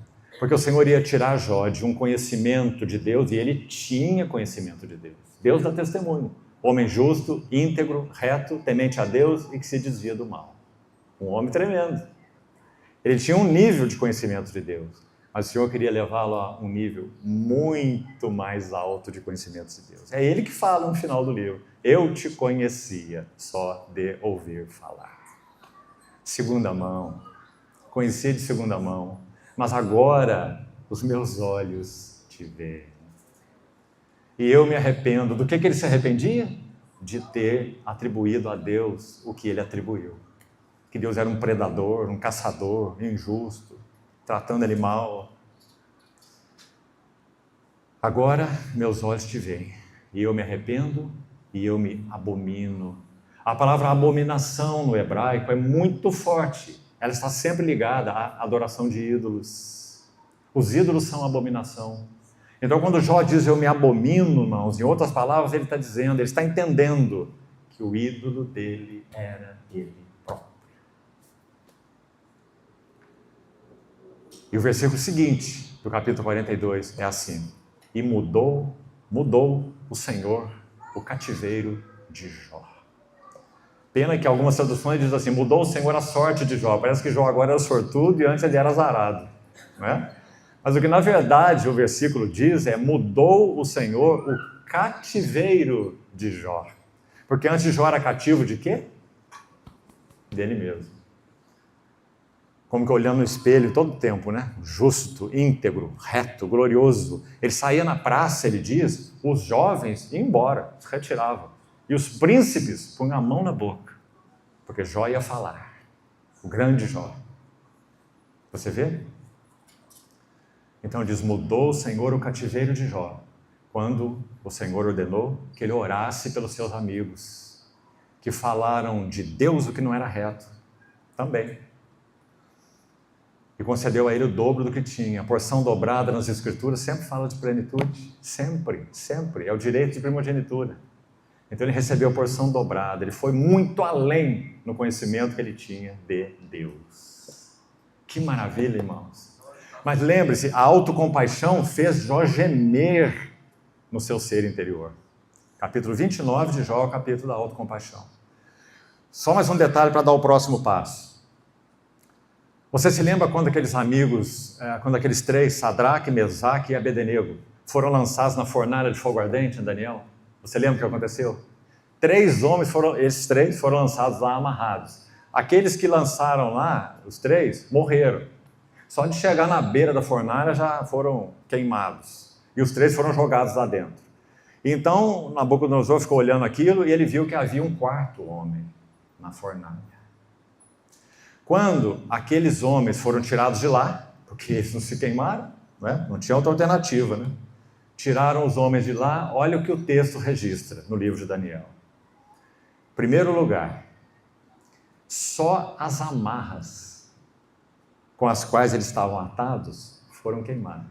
Porque o Senhor ia tirar Jó de um conhecimento de Deus, e ele tinha conhecimento de Deus. Deus dá testemunho. Homem justo, íntegro, reto, temente a Deus e que se desvia do mal. Um homem tremendo. Ele tinha um nível de conhecimento de Deus, mas o Senhor queria levá-lo a um nível muito mais alto de conhecimento de Deus. É ele que fala no final do livro: eu te conhecia só de ouvir falar. Segunda mão. Conheci de segunda mão, mas agora os meus olhos te veem. E eu me arrependo. Do que ele se arrependia? De ter atribuído a Deus o que ele atribuiu. Que Deus era um predador, um caçador, injusto, tratando ele mal. Agora meus olhos te veem, e eu me arrependo e eu me abomino. A palavra abominação no hebraico é muito forte. Ela está sempre ligada à adoração de ídolos. Os ídolos são abominação. Então, quando Jó diz eu me abomino, irmãos, em outras palavras, ele está dizendo, ele está entendendo que o ídolo dele era ele próprio. E o versículo seguinte, do capítulo 42, é assim: e mudou o Senhor o cativeiro de Jó. Pena que algumas traduções dizem assim: mudou o Senhor a sorte de Jó. Parece que Jó agora era sortudo e antes ele era azarado, não é? Mas o que na verdade o versículo diz é: mudou o Senhor o cativeiro de Jó. Porque antes Jó era cativo de quê? Dele mesmo. Como que olhando no espelho todo o tempo, né? Justo, íntegro, reto, glorioso. Ele saía na praça, ele diz, os jovens iam embora, se retiravam. E os príncipes punham a mão na boca, porque Jó ia falar. O grande Jó. Você vê? Então diz, mudou o Senhor o cativeiro de Jó, quando o Senhor ordenou que ele orasse pelos seus amigos, que falaram de Deus o que não era reto, também. E concedeu a ele o dobro do que tinha. A porção dobrada nas Escrituras sempre fala de plenitude. Sempre, sempre. É o direito de primogenitura. Então ele recebeu a porção dobrada. Ele foi muito além no conhecimento que ele tinha de Deus. Que maravilha, irmãos. Mas lembre-se, a autocompaixão fez Jó gemer no seu ser interior. Capítulo 29 de Jó é o capítulo da autocompaixão. Só mais um detalhe para dar o próximo passo. Você se lembra quando aqueles amigos, quando aqueles três, Sadraque, Mesaque e Abednego, foram lançados na fornalha de fogo ardente em Daniel? Você lembra o que aconteceu? Esses três foram lançados lá amarrados. Aqueles que lançaram lá, os três, morreram. Só de chegar na beira da fornalha já foram queimados. E os três foram jogados lá dentro. Então, Nabucodonosor ficou olhando aquilo e ele viu que havia um quarto homem na fornalha. Quando aqueles homens foram tirados de lá, porque eles não se queimaram, né? Não tinha outra alternativa, né? Tiraram os homens de lá, olha o que o texto registra no livro de Daniel. Em primeiro lugar, só as amarras com as quais eles estavam atados foram queimadas.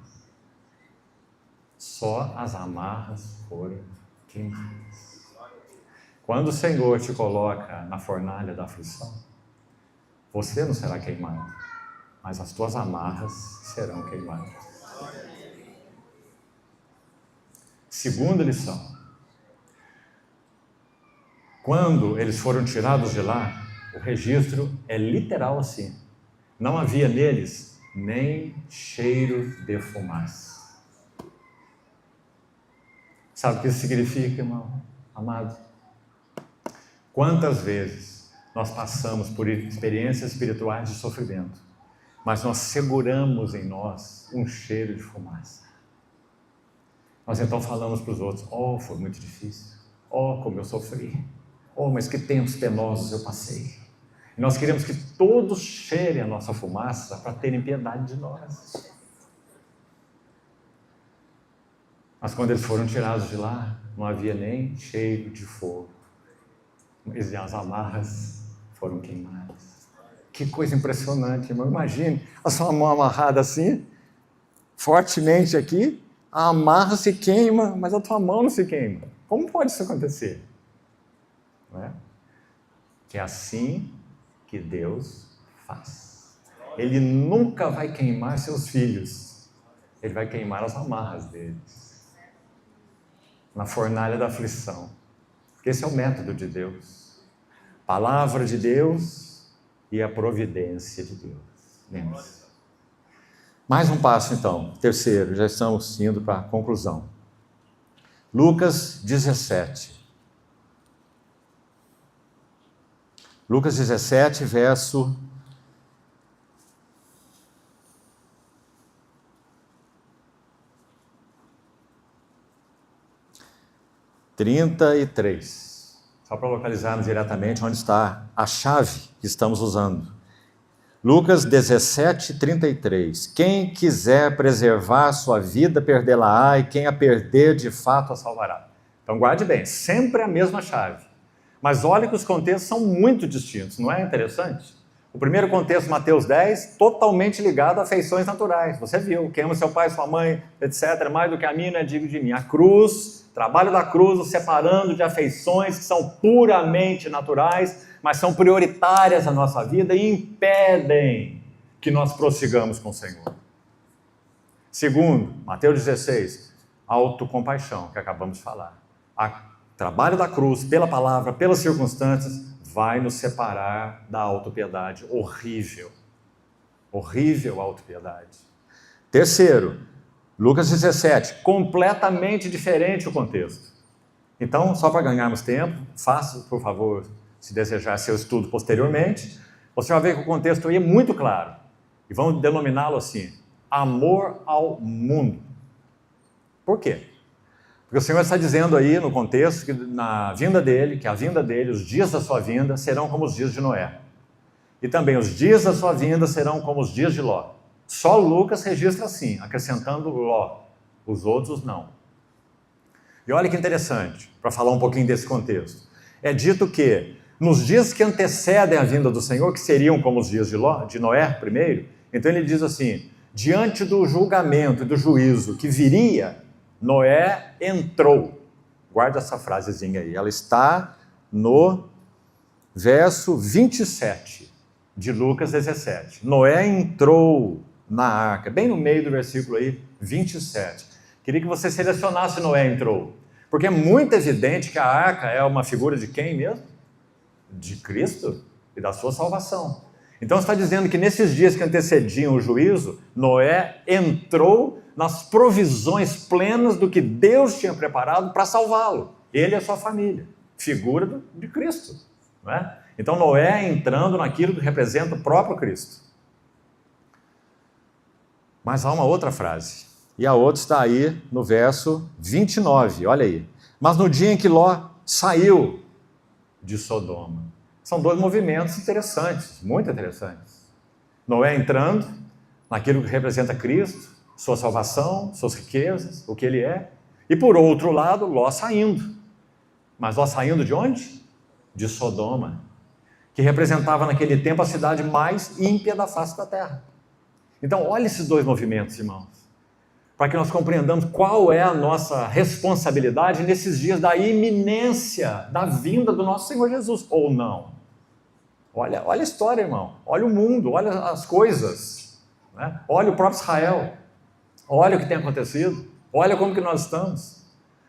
Só as amarras foram queimadas. Quando o Senhor te coloca na fornalha da aflição, você não será queimado, mas as tuas amarras serão queimadas. Segunda lição. Quando eles foram tirados de lá, o registro é literal assim. Não havia neles nem cheiro de fumaça. Sabe o que isso significa, irmão? Amado? Quantas vezes nós passamos por experiências espirituais de sofrimento, mas nós seguramos em nós um cheiro de fumaça. Nós então falamos para os outros: oh, foi muito difícil, oh, como eu sofri, oh, mas que tempos penosos eu passei. E nós queremos que todos cheirem a nossa fumaça para terem piedade de nós. Mas quando eles foram tirados de lá, não havia nem cheiro de fogo. As amarras foram queimadas. Que coisa impressionante, irmão. Imagine a sua mão amarrada assim, fortemente aqui, a amarra se queima, mas a tua mão não se queima. Como pode isso acontecer? Não é? Que é assim que Deus faz. Ele nunca vai queimar seus filhos. Ele vai queimar as amarras deles. Na fornalha da aflição. Porque esse é o método de Deus. Palavra de Deus e a providência de Deus. Lembre-se. Mais um passo então, terceiro, já estamos indo para a conclusão. Lucas 17. Lucas 17, verso 33. Só para localizarmos diretamente onde está a chave que estamos usando. Lucas 17, 33. Quem quiser preservar a sua vida, perdê-la-á, e quem a perder, de fato a salvará. Então guarde bem, sempre a mesma chave. Mas olha que os contextos são muito distintos, não é interessante? O primeiro contexto, Mateus 10, totalmente ligado a afeições naturais. Você viu, quem ama seu pai, sua mãe, etc., mais do que a mim, não é digno de mim. A cruz, trabalho da cruz, nos separando de afeições que são puramente naturais, mas são prioritárias na nossa vida e impedem que nós prossigamos com o Senhor. Segundo, Mateus 16, autocompaixão, que acabamos de falar. Trabalho da cruz, pela palavra, pelas circunstâncias, vai nos separar da autopiedade. Horrível. Horrível autopiedade. Terceiro, Lucas 17, completamente diferente o contexto. Então, só para ganharmos tempo, faça, por favor, se desejar seu estudo posteriormente, você vai ver que o contexto aí é muito claro. E vamos denominá-lo assim: amor ao mundo. Por quê? Porque o Senhor está dizendo aí no contexto que na vinda dele, que a vinda dele, os dias da sua vinda serão como os dias de Noé. E também os dias da sua vinda serão como os dias de Ló. Só Lucas registra assim, acrescentando Ló. Os outros não. E olha que interessante, para falar um pouquinho desse contexto. É dito que nos dias que antecedem a vinda do Senhor, que seriam como os dias de Noé primeiro, então ele diz assim: diante do julgamento e do juízo que viria, Noé entrou. Guarda essa frasezinha aí. Ela está no verso 27 de Lucas 17. Noé entrou na arca, bem no meio do versículo aí, 27. Queria que você selecionasse Noé entrou, porque é muito evidente que a arca é uma figura de quem mesmo? De Cristo e da sua salvação. Então está dizendo que nesses dias que antecediam o juízo, Noé entrou nas provisões plenas do que Deus tinha preparado para salvá-lo. Ele e a sua família. Figura de Cristo. Não é? Então Noé entrando naquilo que representa o próprio Cristo. Mas há uma outra frase. E a outra está aí no verso 29. Olha aí. Mas no dia em que Ló saiu de Sodoma. São dois movimentos interessantes, muito interessantes. Noé entrando naquilo que representa Cristo, sua salvação, suas riquezas, o que ele é. E por outro lado, Ló saindo. Mas Ló saindo de onde? De Sodoma, que representava naquele tempo a cidade mais ímpia da face da terra. Então, olha esses dois movimentos, irmãos, para que nós compreendamos qual é a nossa responsabilidade nesses dias da iminência da vinda do nosso Senhor Jesus, ou não. Olha a história, irmão. Olha o mundo, olha as coisas. Né? Olha o próprio Israel. Olha o que tem acontecido. Olha como que nós estamos.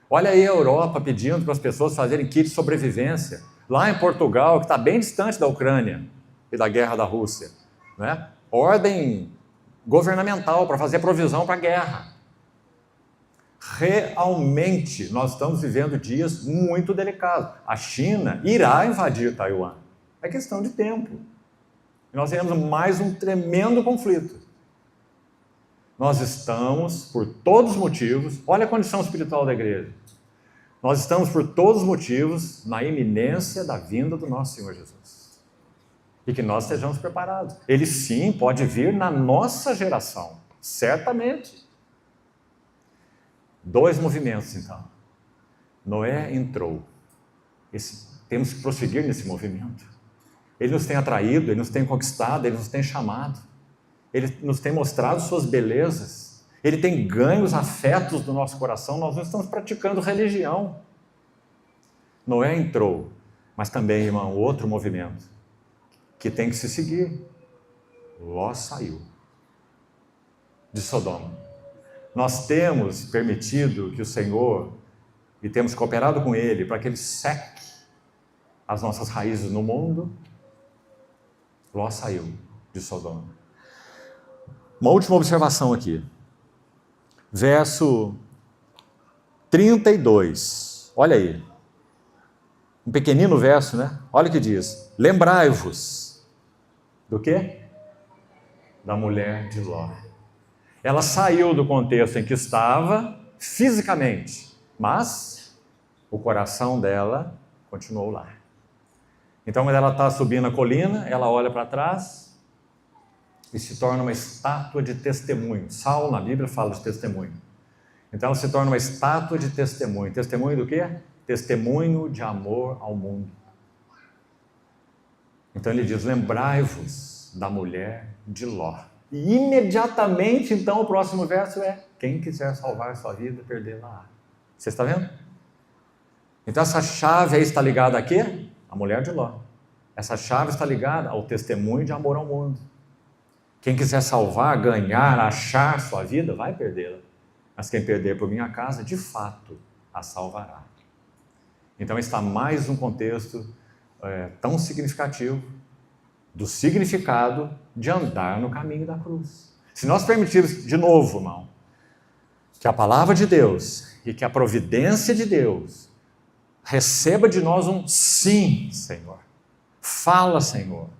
Olha aí a Europa pedindo para as pessoas fazerem kit de sobrevivência. Lá em Portugal, que está bem distante da Ucrânia e da guerra da Rússia. Né? Ordem governamental para fazer provisão para a guerra. Realmente, nós estamos vivendo dias muito delicados. A China irá invadir Taiwan. É questão de tempo. E nós teremos mais um tremendo conflito. Nós estamos, por todos os motivos, olha a condição espiritual da igreja. Nós estamos, por todos os motivos, na iminência da vinda do nosso Senhor Jesus. E que nós estejamos preparados. Ele sim pode vir na nossa geração, certamente. 2 movimentos, então. Noé entrou. Temos que prosseguir nesse movimento. Ele nos tem atraído, Ele nos tem conquistado, Ele nos tem chamado. Ele nos tem mostrado suas belezas. Ele tem ganho os afetos do nosso coração. Nós não estamos praticando religião. Noé entrou, mas também, irmão, outro movimento que tem que se seguir. Ló saiu de Sodoma. Nós temos permitido que o Senhor, e temos cooperado com Ele, para que Ele seque as nossas raízes no mundo. Ló saiu de Sodoma. Uma última observação aqui. Verso 32. Olha aí. Um pequenino verso, né? Olha o que diz. Lembrai-vos. Do quê? Da mulher de Ló. Ela saiu do contexto em que estava fisicamente, mas o coração dela continuou lá. Então, quando ela está subindo a colina, ela olha para trás e se torna uma estátua de testemunho. Saulo, na Bíblia, fala de testemunho. Então, ela se torna uma estátua de testemunho. Testemunho do quê? Testemunho de amor ao mundo. Então, ele diz, lembrai-vos da mulher de Ló. E imediatamente, então, o próximo verso é, quem quiser salvar sua vida, perdê-la. Você está vendo? Então, essa chave aí está ligada a quê? A mulher de Ló. Essa chave está ligada ao testemunho de amor ao mundo. Quem quiser salvar, ganhar, achar sua vida, vai perdê-la. Mas quem perder por minha casa, de fato, a salvará. Então está mais um contexto tão significativo do significado de andar no caminho da cruz. Se nós permitirmos, de novo, irmão, que a palavra de Deus e que a providência de Deus receba de nós um sim, Senhor. Fala, Senhor.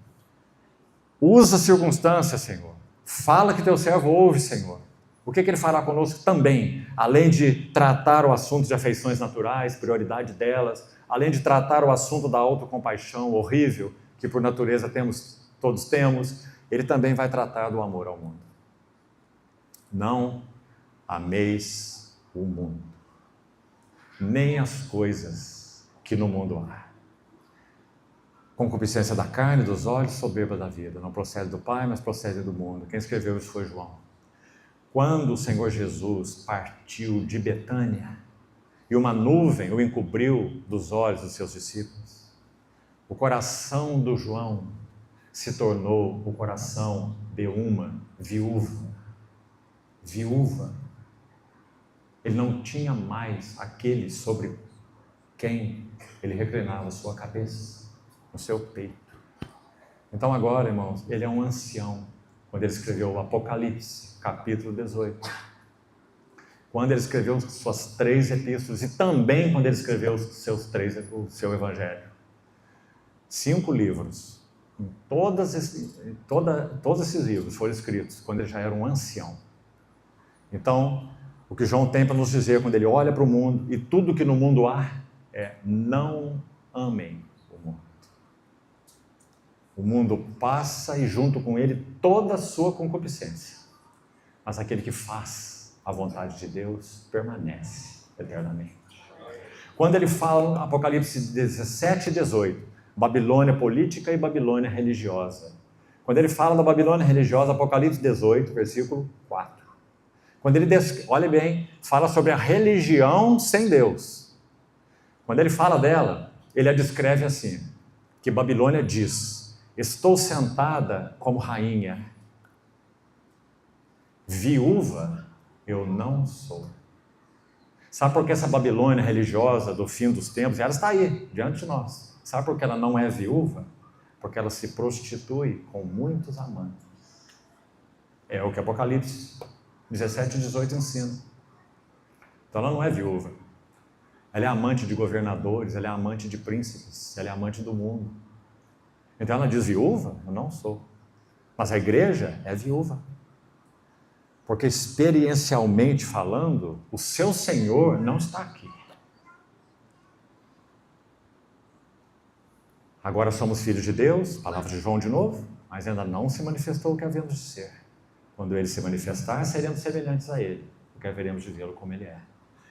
Usa as circunstâncias, Senhor. Fala que teu servo ouve, Senhor. O que ele fará conosco também? Além de tratar o assunto de afeições naturais, prioridade delas, além de tratar o assunto da autocompaixão horrível, que por natureza todos temos, ele também vai tratar do amor ao mundo. Não ameis o mundo, nem as coisas que no mundo há. Concupiscência da carne, dos olhos, soberba da vida. Não procede do Pai, mas procede do mundo. Quem escreveu isso foi João. Quando o Senhor Jesus partiu de Betânia e uma nuvem o encobriu dos olhos dos seus discípulos, o coração do João se tornou o coração de uma viúva. Viúva. Ele não tinha mais aquele sobre quem ele reclinava a sua cabeça, no seu peito. Então agora, irmãos, ele é um ancião, quando ele escreveu o Apocalipse, capítulo 18. Quando ele escreveu suas 3 epístolas e também quando ele escreveu o seu evangelho. 5 livros. Todos esses livros foram escritos quando ele já era um ancião. Então, o que João tem para nos dizer quando ele olha para o mundo e tudo que no mundo há é não amem o mundo. O mundo passa e junto com ele toda a sua concupiscência. Mas aquele que faz a vontade de Deus permanece eternamente. Quando ele fala, Apocalipse 17 e 18, Babilônia política e Babilônia religiosa. Quando ele fala da Babilônia religiosa, Apocalipse 18, versículo 4. Quando ele, olha bem, fala sobre a religião sem Deus. Quando ele fala dela, ele a descreve assim, que Babilônia diz, estou sentada como rainha, viúva eu não sou. Sabe por que essa Babilônia religiosa do fim dos tempos, ela está aí, diante de nós. Sabe por que ela não é viúva? Porque ela se prostitui com muitos amantes. É o que Apocalipse 17 e 18 ensina. Então ela não é viúva. Ela é amante de governadores, ela é amante de príncipes, ela é amante do mundo. Então ela diz: viúva? Eu não sou. Mas a igreja é viúva. Porque experiencialmente falando, o seu Senhor não está aqui. Agora somos filhos de Deus, palavra de João de novo, mas ainda não se manifestou o que havíamos de ser. Quando ele se manifestar, seremos semelhantes a ele, porque haveremos de vê-lo como ele é.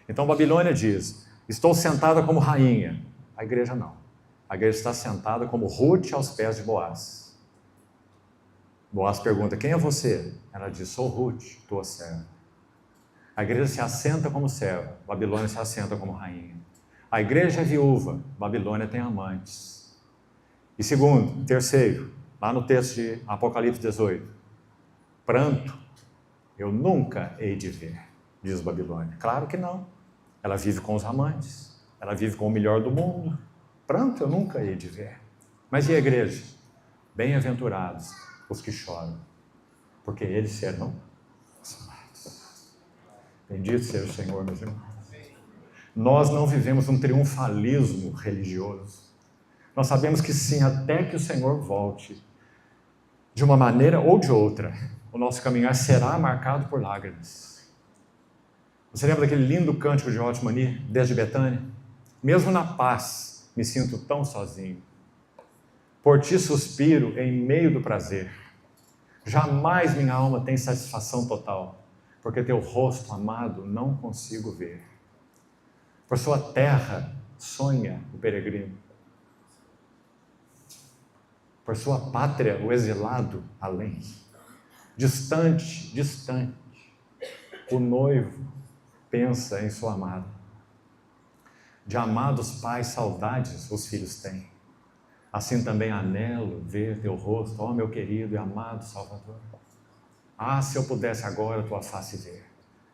Então Babilônia diz: estou sentada como rainha. A igreja não. A igreja está sentada como Ruth aos pés de Boaz. Boaz pergunta: quem é você? Ela diz: sou Ruth, tua serva. A igreja se assenta como serva, Babilônia se assenta como rainha. A igreja é viúva, Babilônia tem amantes. E segundo, terceiro, lá no texto de Apocalipse 18, pranto eu nunca hei de ver, diz Babilônia. Claro que não. Ela vive com os amantes, ela vive com o melhor do mundo. Pranto eu nunca hei de ver. Mas e a igreja? Bem-aventurados os que choram, porque eles serão consolados. Bendito seja o Senhor, meus irmãos. Nós não vivemos um triunfalismo religioso. Nós sabemos que sim, até que o Senhor volte, de uma maneira ou de outra, o nosso caminhar será marcado por lágrimas. Você lembra daquele lindo cântico de Otmani, desde Betânia? Mesmo na paz, me sinto tão sozinho. Por ti suspiro em meio do prazer. Jamais minha alma tem satisfação total, porque teu rosto amado não consigo ver. Por sua terra sonha o peregrino. Por sua pátria o exilado além. Distante, distante, o noivo pensa em sua amada. De amados pais saudades os filhos têm. Assim também anelo ver teu rosto, ó meu querido e amado Salvador. Ah, se eu pudesse agora tua face ver.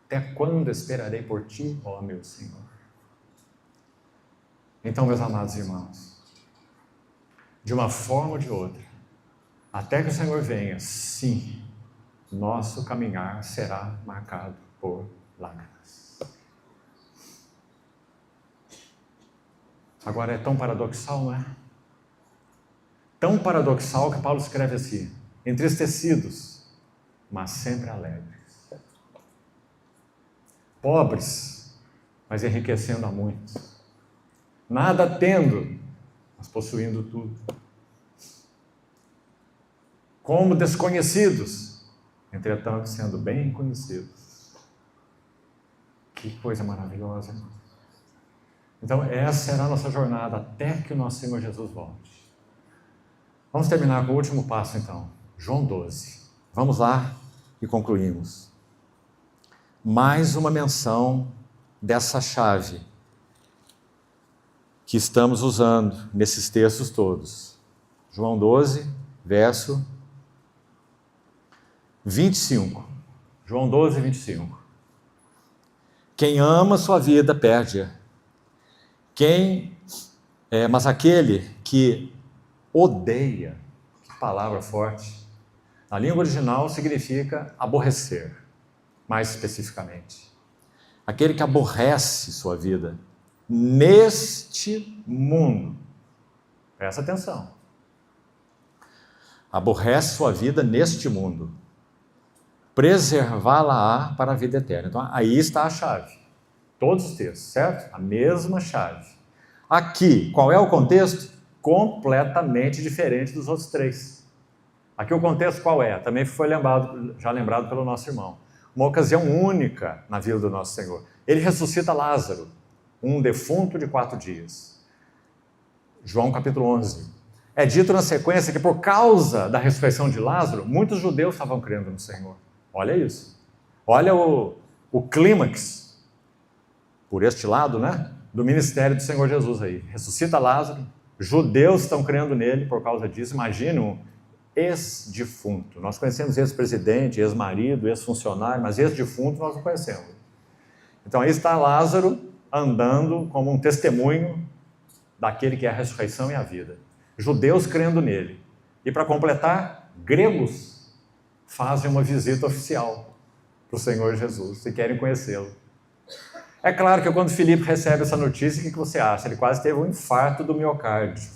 Até quando esperarei por ti, ó meu Senhor? Então, meus amados irmãos, de uma forma ou de outra, até que o Senhor venha, sim, nosso caminhar será marcado por lágrimas. Agora é tão paradoxal, não é? Tão paradoxal que Paulo escreve assim: entristecidos, mas sempre alegres. Pobres, mas enriquecendo a muitos. Nada tendo, mas possuindo tudo. Como desconhecidos, entretanto sendo bem conhecidos. Que coisa maravilhosa, irmão. Então essa será a nossa jornada até que o nosso Senhor Jesus volte. Vamos terminar com o último passo então, João 12. Vamos lá e concluímos. Mais uma menção dessa chave que estamos usando nesses textos todos. João 12, verso 25. João 12, 25. Quem ama sua vida perde-a. Mas aquele que odeia, que palavra forte, na língua original significa aborrecer, mais especificamente. Aquele que aborrece sua vida neste mundo, presta atenção, aborrece sua vida neste mundo, preservá-la-á para a vida eterna. Então aí está a chave, todos os textos, certo? A mesma chave. Aqui, qual é o contexto? Completamente diferente dos outros três. Aqui o contexto qual é? Também foi já lembrado pelo nosso irmão. Uma ocasião única na vida do nosso Senhor. Ele ressuscita Lázaro, um defunto de 4 dias. João capítulo 11. É dito na sequência que por causa da ressurreição de Lázaro, muitos judeus estavam crendo no Senhor. Olha isso. Olha o clímax, por este lado, né? Do ministério do Senhor Jesus aí. Ressuscita Lázaro, judeus estão crendo nele por causa disso. Imagina um ex-defunto. Nós conhecemos ex-presidente, ex-marido, ex-funcionário, mas ex-defunto nós não conhecemos. Então aí está Lázaro andando como um testemunho daquele que é a ressurreição e a vida. Judeus crendo nele. E para completar, gregos fazem uma visita oficial para o Senhor Jesus e querem conhecê-lo. É claro que quando Filipe recebe essa notícia, o que você acha? Ele quase teve um infarto do miocárdio.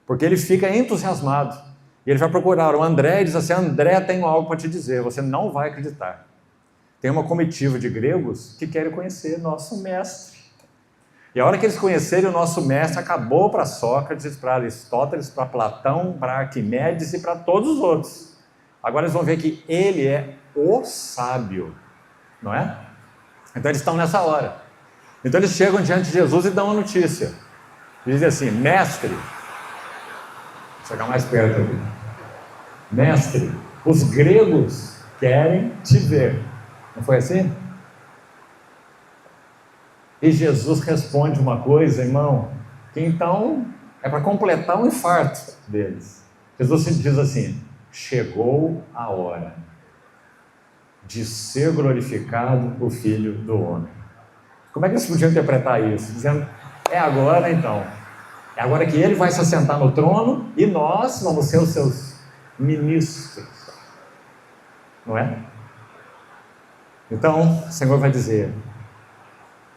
Porque ele fica entusiasmado. E ele vai procurar o André e diz assim: André, tenho algo para te dizer, você não vai acreditar. Tem uma comitiva de gregos que querem conhecer nosso mestre. E a hora que eles conhecerem o nosso mestre, acabou para Sócrates, para Aristóteles, para Platão, para Arquimedes e para todos os outros. Agora eles vão ver que ele é o sábio, não é? Então eles estão nessa hora. Então eles chegam diante de Jesus e dão uma notícia. Dizem assim: mestre, vou chegar mais perto aqui. Mestre, os gregos querem te ver. Não foi assim? E Jesus responde uma coisa, irmão, que então é para completar um infarto deles. Jesus diz assim: chegou a hora de ser glorificado o Filho do Homem. Como é que eles podiam interpretar isso? Dizendo: é agora então. É agora que ele vai se assentar no trono e nós vamos ser os seus ministros. Não é? Então, o Senhor vai dizer: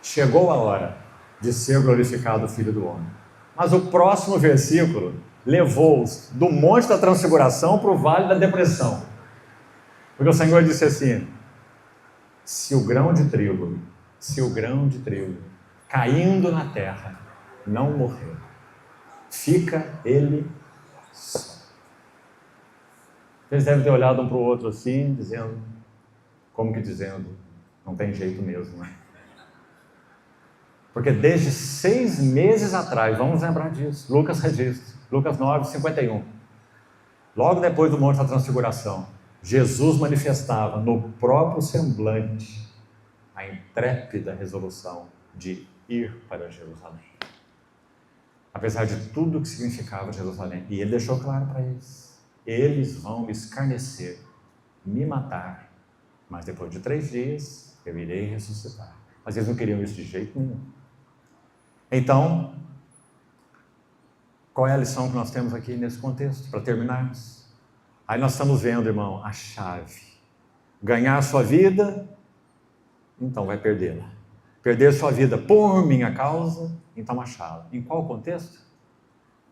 chegou a hora de ser glorificado o Filho do Homem. Mas o próximo versículo levou-os do Monte da Transfiguração para o Vale da Depressão. Porque o Senhor disse assim: se o grão de trigo caindo na terra não morrer, fica ele só. Eles devem ter olhado um para o outro assim, dizendo, não tem jeito mesmo, né? Porque desde 6 meses atrás, vamos lembrar disso, Lucas registra, Lucas 9, 51. Logo depois do Monte da Transfiguração, Jesus manifestava no próprio semblante a intrépida resolução de ir para Jerusalém. Apesar de tudo o que significava Jerusalém. E ele deixou claro para eles: eles vão me escarnecer, me matar, mas depois de 3 dias eu irei ressuscitar. Mas eles não queriam isso de jeito nenhum. Então, qual é a lição que nós temos aqui nesse contexto, para terminarmos? Aí nós estamos vendo, irmão, a chave. Ganhar a sua vida, então vai perdê-la. Perder sua vida por minha causa, então achá-la. Em qual contexto?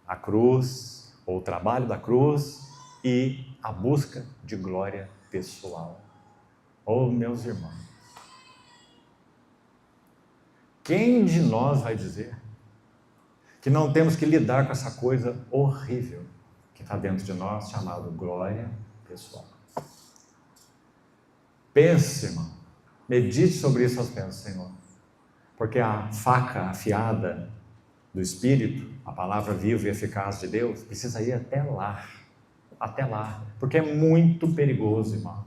A cruz, ou o trabalho da cruz e a busca de glória pessoal. Oh, meus irmãos, quem de nós vai dizer que não temos que lidar com essa coisa horrível que está dentro de nós, chamado glória pessoal? Pense, irmão, medite sobre isso aos pés do Senhor, porque a faca afiada do Espírito, a palavra viva e eficaz de Deus, precisa ir até lá, porque é muito perigoso, irmão.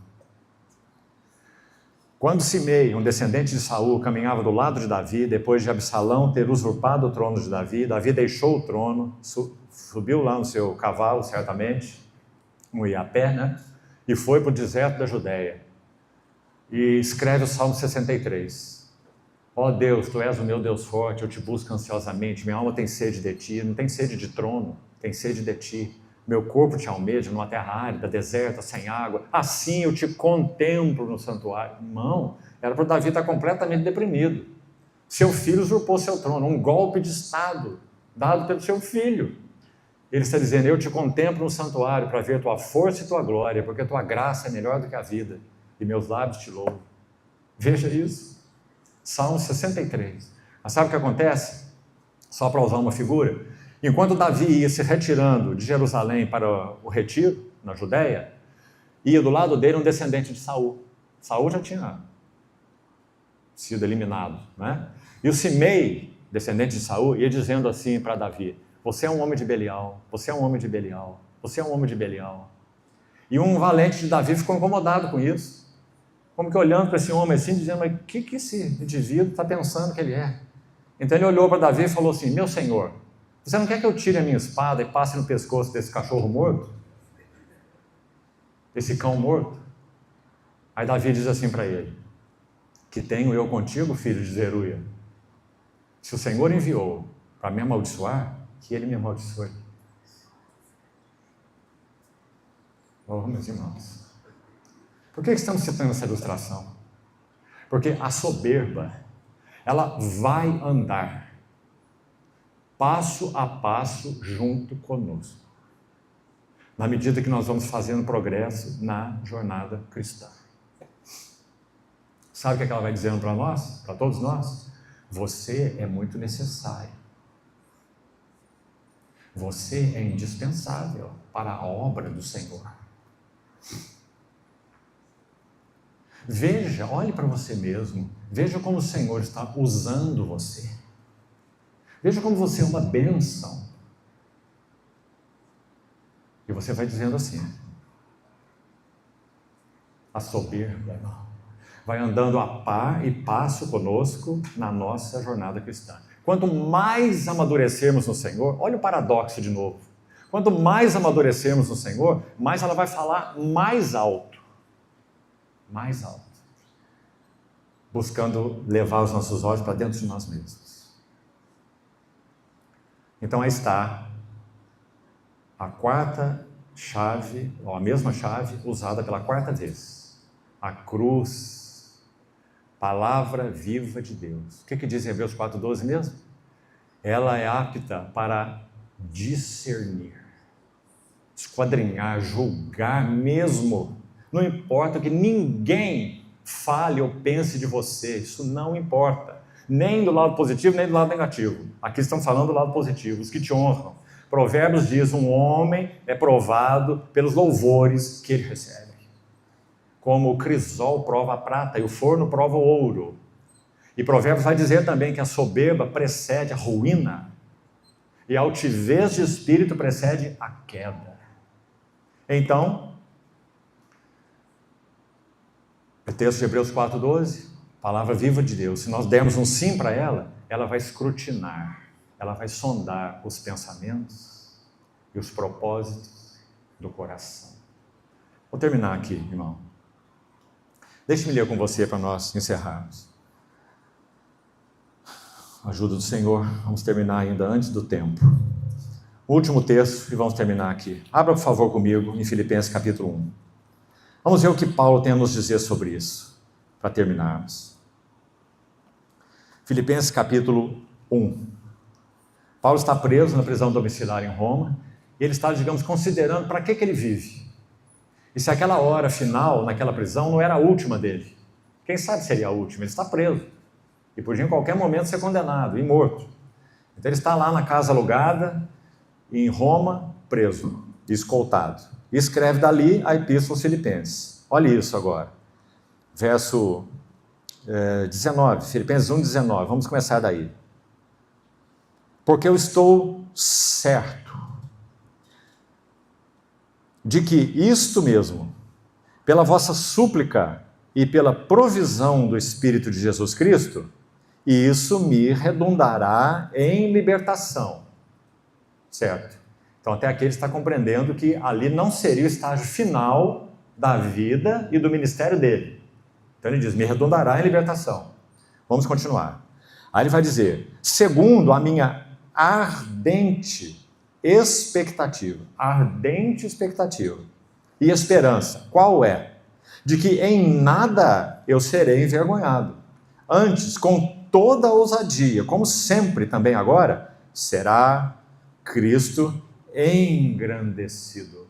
Quando Simei, um descendente de Saul, caminhava do lado de Davi, depois de Absalão ter usurpado o trono de Davi, Davi deixou o trono, subiu lá no seu cavalo, certamente, não ia a pé, né? E foi para o deserto da Judéia. E escreve o Salmo 63. Ó Deus, Tu és o meu Deus forte, eu te busco ansiosamente, minha alma tem sede de Ti, não tem sede de trono, tem sede de Ti. Meu corpo te almeja numa terra árida, deserta, sem água. Assim eu te contemplo no santuário. Irmão, era para Davi estar completamente deprimido. Seu filho usurpou seu trono, um golpe de Estado dado pelo seu filho. Ele está dizendo: eu te contemplo no santuário para ver tua força e tua glória, porque tua graça é melhor do que a vida, e meus lábios te louvam. Veja isso. Salmo 63. Mas sabe o que acontece? Só para usar uma figura. Enquanto Davi ia se retirando de Jerusalém para o retiro, na Judéia, ia do lado dele um descendente de Saul. Saul já tinha sido eliminado, né? E o Simei, descendente de Saul, ia dizendo assim para Davi: você é um homem de Belial, você é um homem de Belial, você é um homem de Belial. E um valente de Davi ficou incomodado com isso, como que olhando para esse homem assim, dizendo: mas o que esse indivíduo está pensando que ele é? Então ele olhou para Davi e falou assim: meu senhor, você não quer que eu tire a minha espada e passe no pescoço desse cachorro morto? Desse cão morto? Aí Davi diz assim para ele: que tenho eu contigo, filho de Zeruia? Se o Senhor enviou para me amaldiçoar, que ele me amaldiçoe. Oh, meus irmãos, por que estamos citando essa ilustração? Porque a soberba, ela vai andar passo a passo junto conosco, na medida que nós vamos fazendo progresso na jornada cristã. Sabe o que ela vai dizendo para nós, para todos nós? Você é muito necessário. Você é indispensável para a obra do Senhor. Veja, olhe para você mesmo, veja como o Senhor está usando você. Veja como você é uma bênção. E você vai dizendo assim: a soberba, irmão, vai andando a par e passo conosco na nossa jornada cristã. Quanto mais amadurecermos no Senhor, olha o paradoxo de novo. Quanto mais amadurecermos no Senhor, mais ela vai falar mais alto. Mais alto. Buscando levar os nossos olhos para dentro de nós mesmos. Então aí está a quarta chave, ou a mesma chave usada pela quarta vez. A cruz, palavra viva de Deus. O que diz em Hebreus 4:12 mesmo? Ela é apta para discernir, esquadrinhar, julgar mesmo. Não importa o que ninguém fale ou pense de você, isso não importa. Nem do lado positivo, nem do lado negativo. Aqui estamos falando do lado positivo, os que te honram. Provérbios diz: um homem é provado pelos louvores que ele recebe. Como o crisol prova a prata e o forno prova o ouro. E Provérbios vai dizer também que a soberba precede a ruína e a altivez de espírito precede a queda. Então, o texto de Hebreus 4:12, palavra viva de Deus, se nós dermos um sim para ela, ela vai escrutinar, ela vai sondar os pensamentos e os propósitos do coração. Vou terminar aqui, irmão. Deixe-me ler com você para nós encerrarmos. Ajuda do Senhor, vamos terminar ainda antes do tempo. O último texto e vamos terminar aqui. Abra, por favor, comigo em Filipenses capítulo 1. Vamos ver o que Paulo tem a nos dizer sobre isso, para terminarmos. Filipenses capítulo 1. Paulo está preso na prisão domiciliar em Roma, e ele está, digamos, considerando para que ele vive. E se aquela hora final, naquela prisão, não era a última dele. Quem sabe seria a última, ele está preso. E podia em qualquer momento ser condenado e morto. Então ele está lá na casa alugada, em Roma, preso, escoltado. E escreve dali a Epístola aos Filipenses. Olha isso agora. Verso 19, Filipenses 1:19. Vamos começar daí. Porque eu estou certo de que isto mesmo, pela vossa súplica e pela provisão do Espírito de Jesus Cristo, isso me redundará em libertação. Certo? Então até aqui ele está compreendendo que ali não seria o estágio final da vida e do ministério dele. Então ele diz, me redundará em libertação. Vamos continuar. Aí ele vai dizer, segundo a minha ardente expectativa e esperança, qual é? De que em nada eu serei envergonhado. Antes, com toda a ousadia, como sempre também agora, será Cristo engrandecido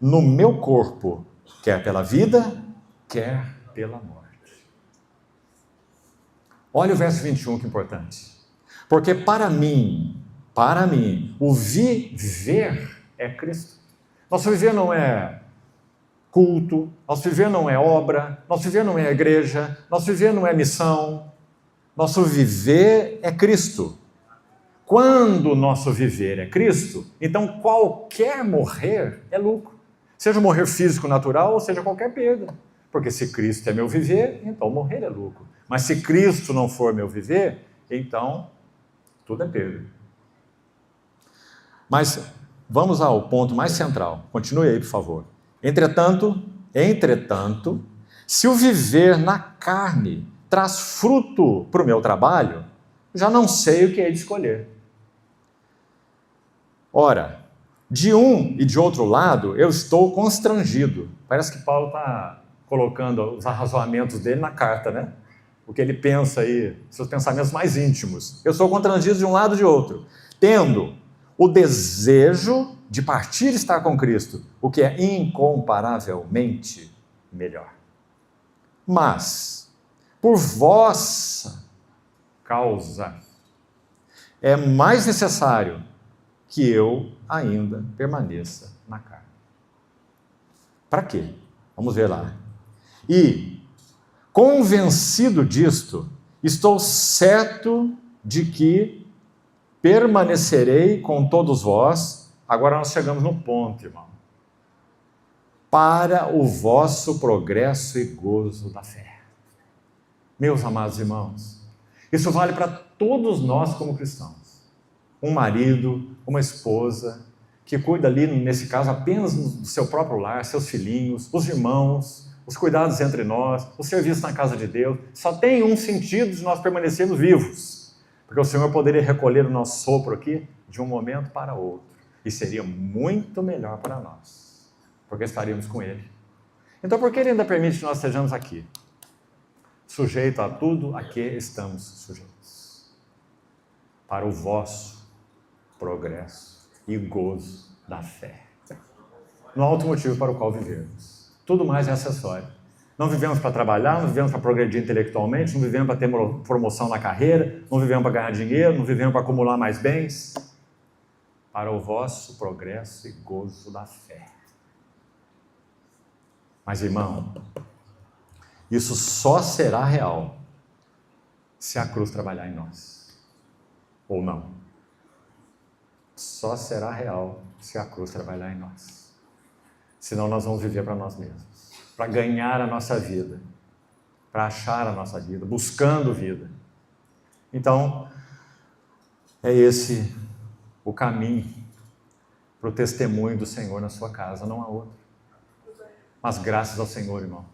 no meu corpo, quer pela vida, quer pela morte. Olha o verso 21, que importante. Porque para mim, o viver é Cristo. Nosso viver não é culto, nosso viver não é obra, nosso viver não é igreja, nosso viver não é missão, nosso viver é Cristo. Quando o nosso viver é Cristo, então qualquer morrer é lucro. Seja morrer físico natural ou seja qualquer perda. Porque se Cristo é meu viver, então morrer é lucro. Mas se Cristo não for meu viver, então tudo é perda. Mas vamos ao ponto mais central. Continue aí, por favor. Entretanto, se o viver na carne traz fruto para o meu trabalho, já não sei o que hei de escolher. Ora, de um e de outro lado, eu estou constrangido. Parece que Paulo está colocando os arrazoamentos dele na carta, né? O que ele pensa aí, seus pensamentos mais íntimos. Eu sou constrangido de um lado e de outro. tendo o desejo de partir e estar com Cristo, o que é incomparavelmente melhor. Mas, por vossa causa, é mais necessário que eu ainda permaneça na carne. Para quê? Vamos ver lá. E, convencido disto, estou certo de que permanecerei com todos vós. Agora nós chegamos no ponto, irmão. Para o vosso progresso e gozo da fé. Meus amados irmãos, isso vale para todos nós como cristãos. Um marido, uma esposa, que cuida ali, nesse caso, apenas do seu próprio lar, seus filhinhos, os irmãos, os cuidados entre nós, o serviço na casa de Deus. Só tem um sentido de nós permanecermos vivos, porque o Senhor poderia recolher o nosso sopro aqui de um momento para outro, e seria muito melhor para nós, porque estaríamos com Ele. Então, por que Ele ainda permite que nós estejamos aqui? Sujeito a tudo a que estamos sujeitos. Para o vosso progresso e gozo da fé. No alto motivo para o qual vivemos. Tudo mais é acessório. Não vivemos para trabalhar, não vivemos para progredir intelectualmente, não vivemos para ter promoção na carreira, não vivemos para ganhar dinheiro, não vivemos para acumular mais bens. Para o vosso progresso e gozo da fé. Mas, irmão, isso só será real se a cruz trabalhar em nós. Ou não. Só será real se a cruz trabalhar em nós. Senão nós vamos viver para nós mesmos. Para ganhar a nossa vida. Para achar a nossa vida. Buscando vida. Então, é esse o caminho para o testemunho do Senhor na sua casa. Não há outro. Mas graças ao Senhor, irmão.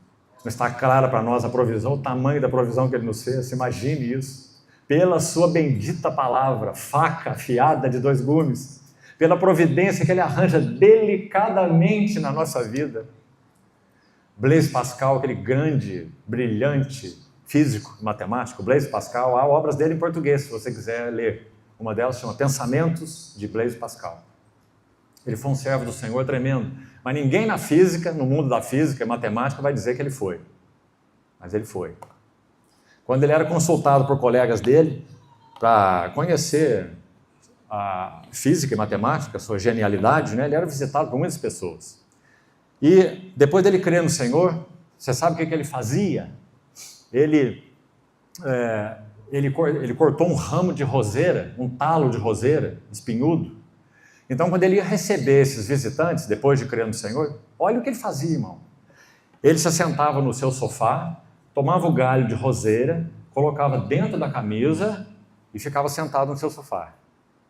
Não está clara para nós a provisão, o tamanho da provisão que Ele nos fez. Imagine isso. Pela sua bendita palavra, faca afiada de 2 gumes, pela providência que Ele arranja delicadamente na nossa vida. Blaise Pascal, aquele grande, brilhante físico, matemático, Blaise Pascal, há obras dele em português, se você quiser ler. Uma delas chama Pensamentos de Blaise Pascal. Ele foi um servo do Senhor tremendo, mas ninguém na física, no mundo da física e matemática, vai dizer que ele foi. Mas ele foi. Quando ele era consultado por colegas dele para conhecer a física e matemática, a sua genialidade, né? Ele era visitado por muitas pessoas. E depois dele crer no Senhor, você sabe o que ele fazia? Ele cortou um ramo de roseira, um talo de roseira, espinhudo. Então, quando ele ia receber esses visitantes, depois de crer no Senhor, olha o que ele fazia, irmão. Ele se assentava no seu sofá, tomava o galho de roseira, colocava dentro da camisa e ficava sentado no seu sofá,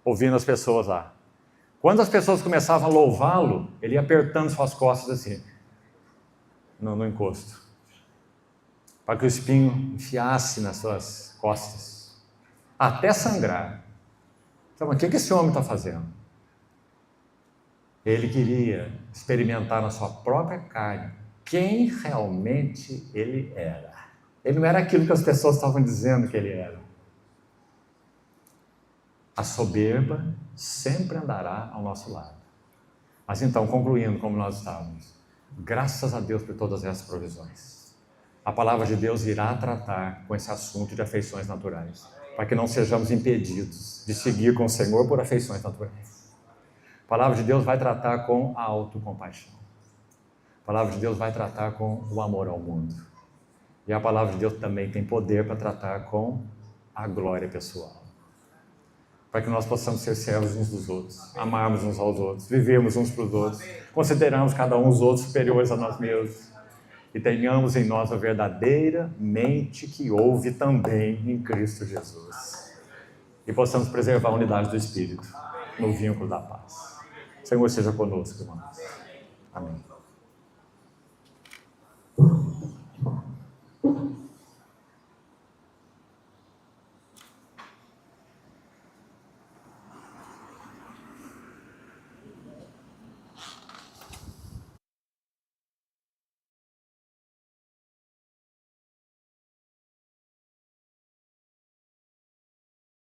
ouvindo as pessoas lá. Quando as pessoas começavam a louvá-lo, ele ia apertando suas costas assim, no encosto, para que o espinho enfiasse nas suas costas, até sangrar. Então, o que esse homem está fazendo? Ele queria experimentar na sua própria carne quem realmente ele era. Ele não era aquilo que as pessoas estavam dizendo que ele era. A soberba sempre andará ao nosso lado. Mas então, concluindo como nós estávamos, graças a Deus por todas essas provisões. A palavra de Deus irá tratar com esse assunto de afeições naturais, para que não sejamos impedidos de seguir com o Senhor por afeições naturais. A palavra de Deus vai tratar com a autocompaixão. A palavra de Deus vai tratar com o amor ao mundo. E a palavra de Deus também tem poder para tratar com a glória pessoal. Para que nós possamos ser servos uns dos outros, amarmos uns aos outros, vivermos uns para os outros, considerarmos cada um os outros superiores a nós mesmos e tenhamos em nós a verdadeira mente que ouve também em Cristo Jesus. E possamos preservar a unidade do Espírito no vínculo da paz. O Senhor seja conosco, irmãos. Amém.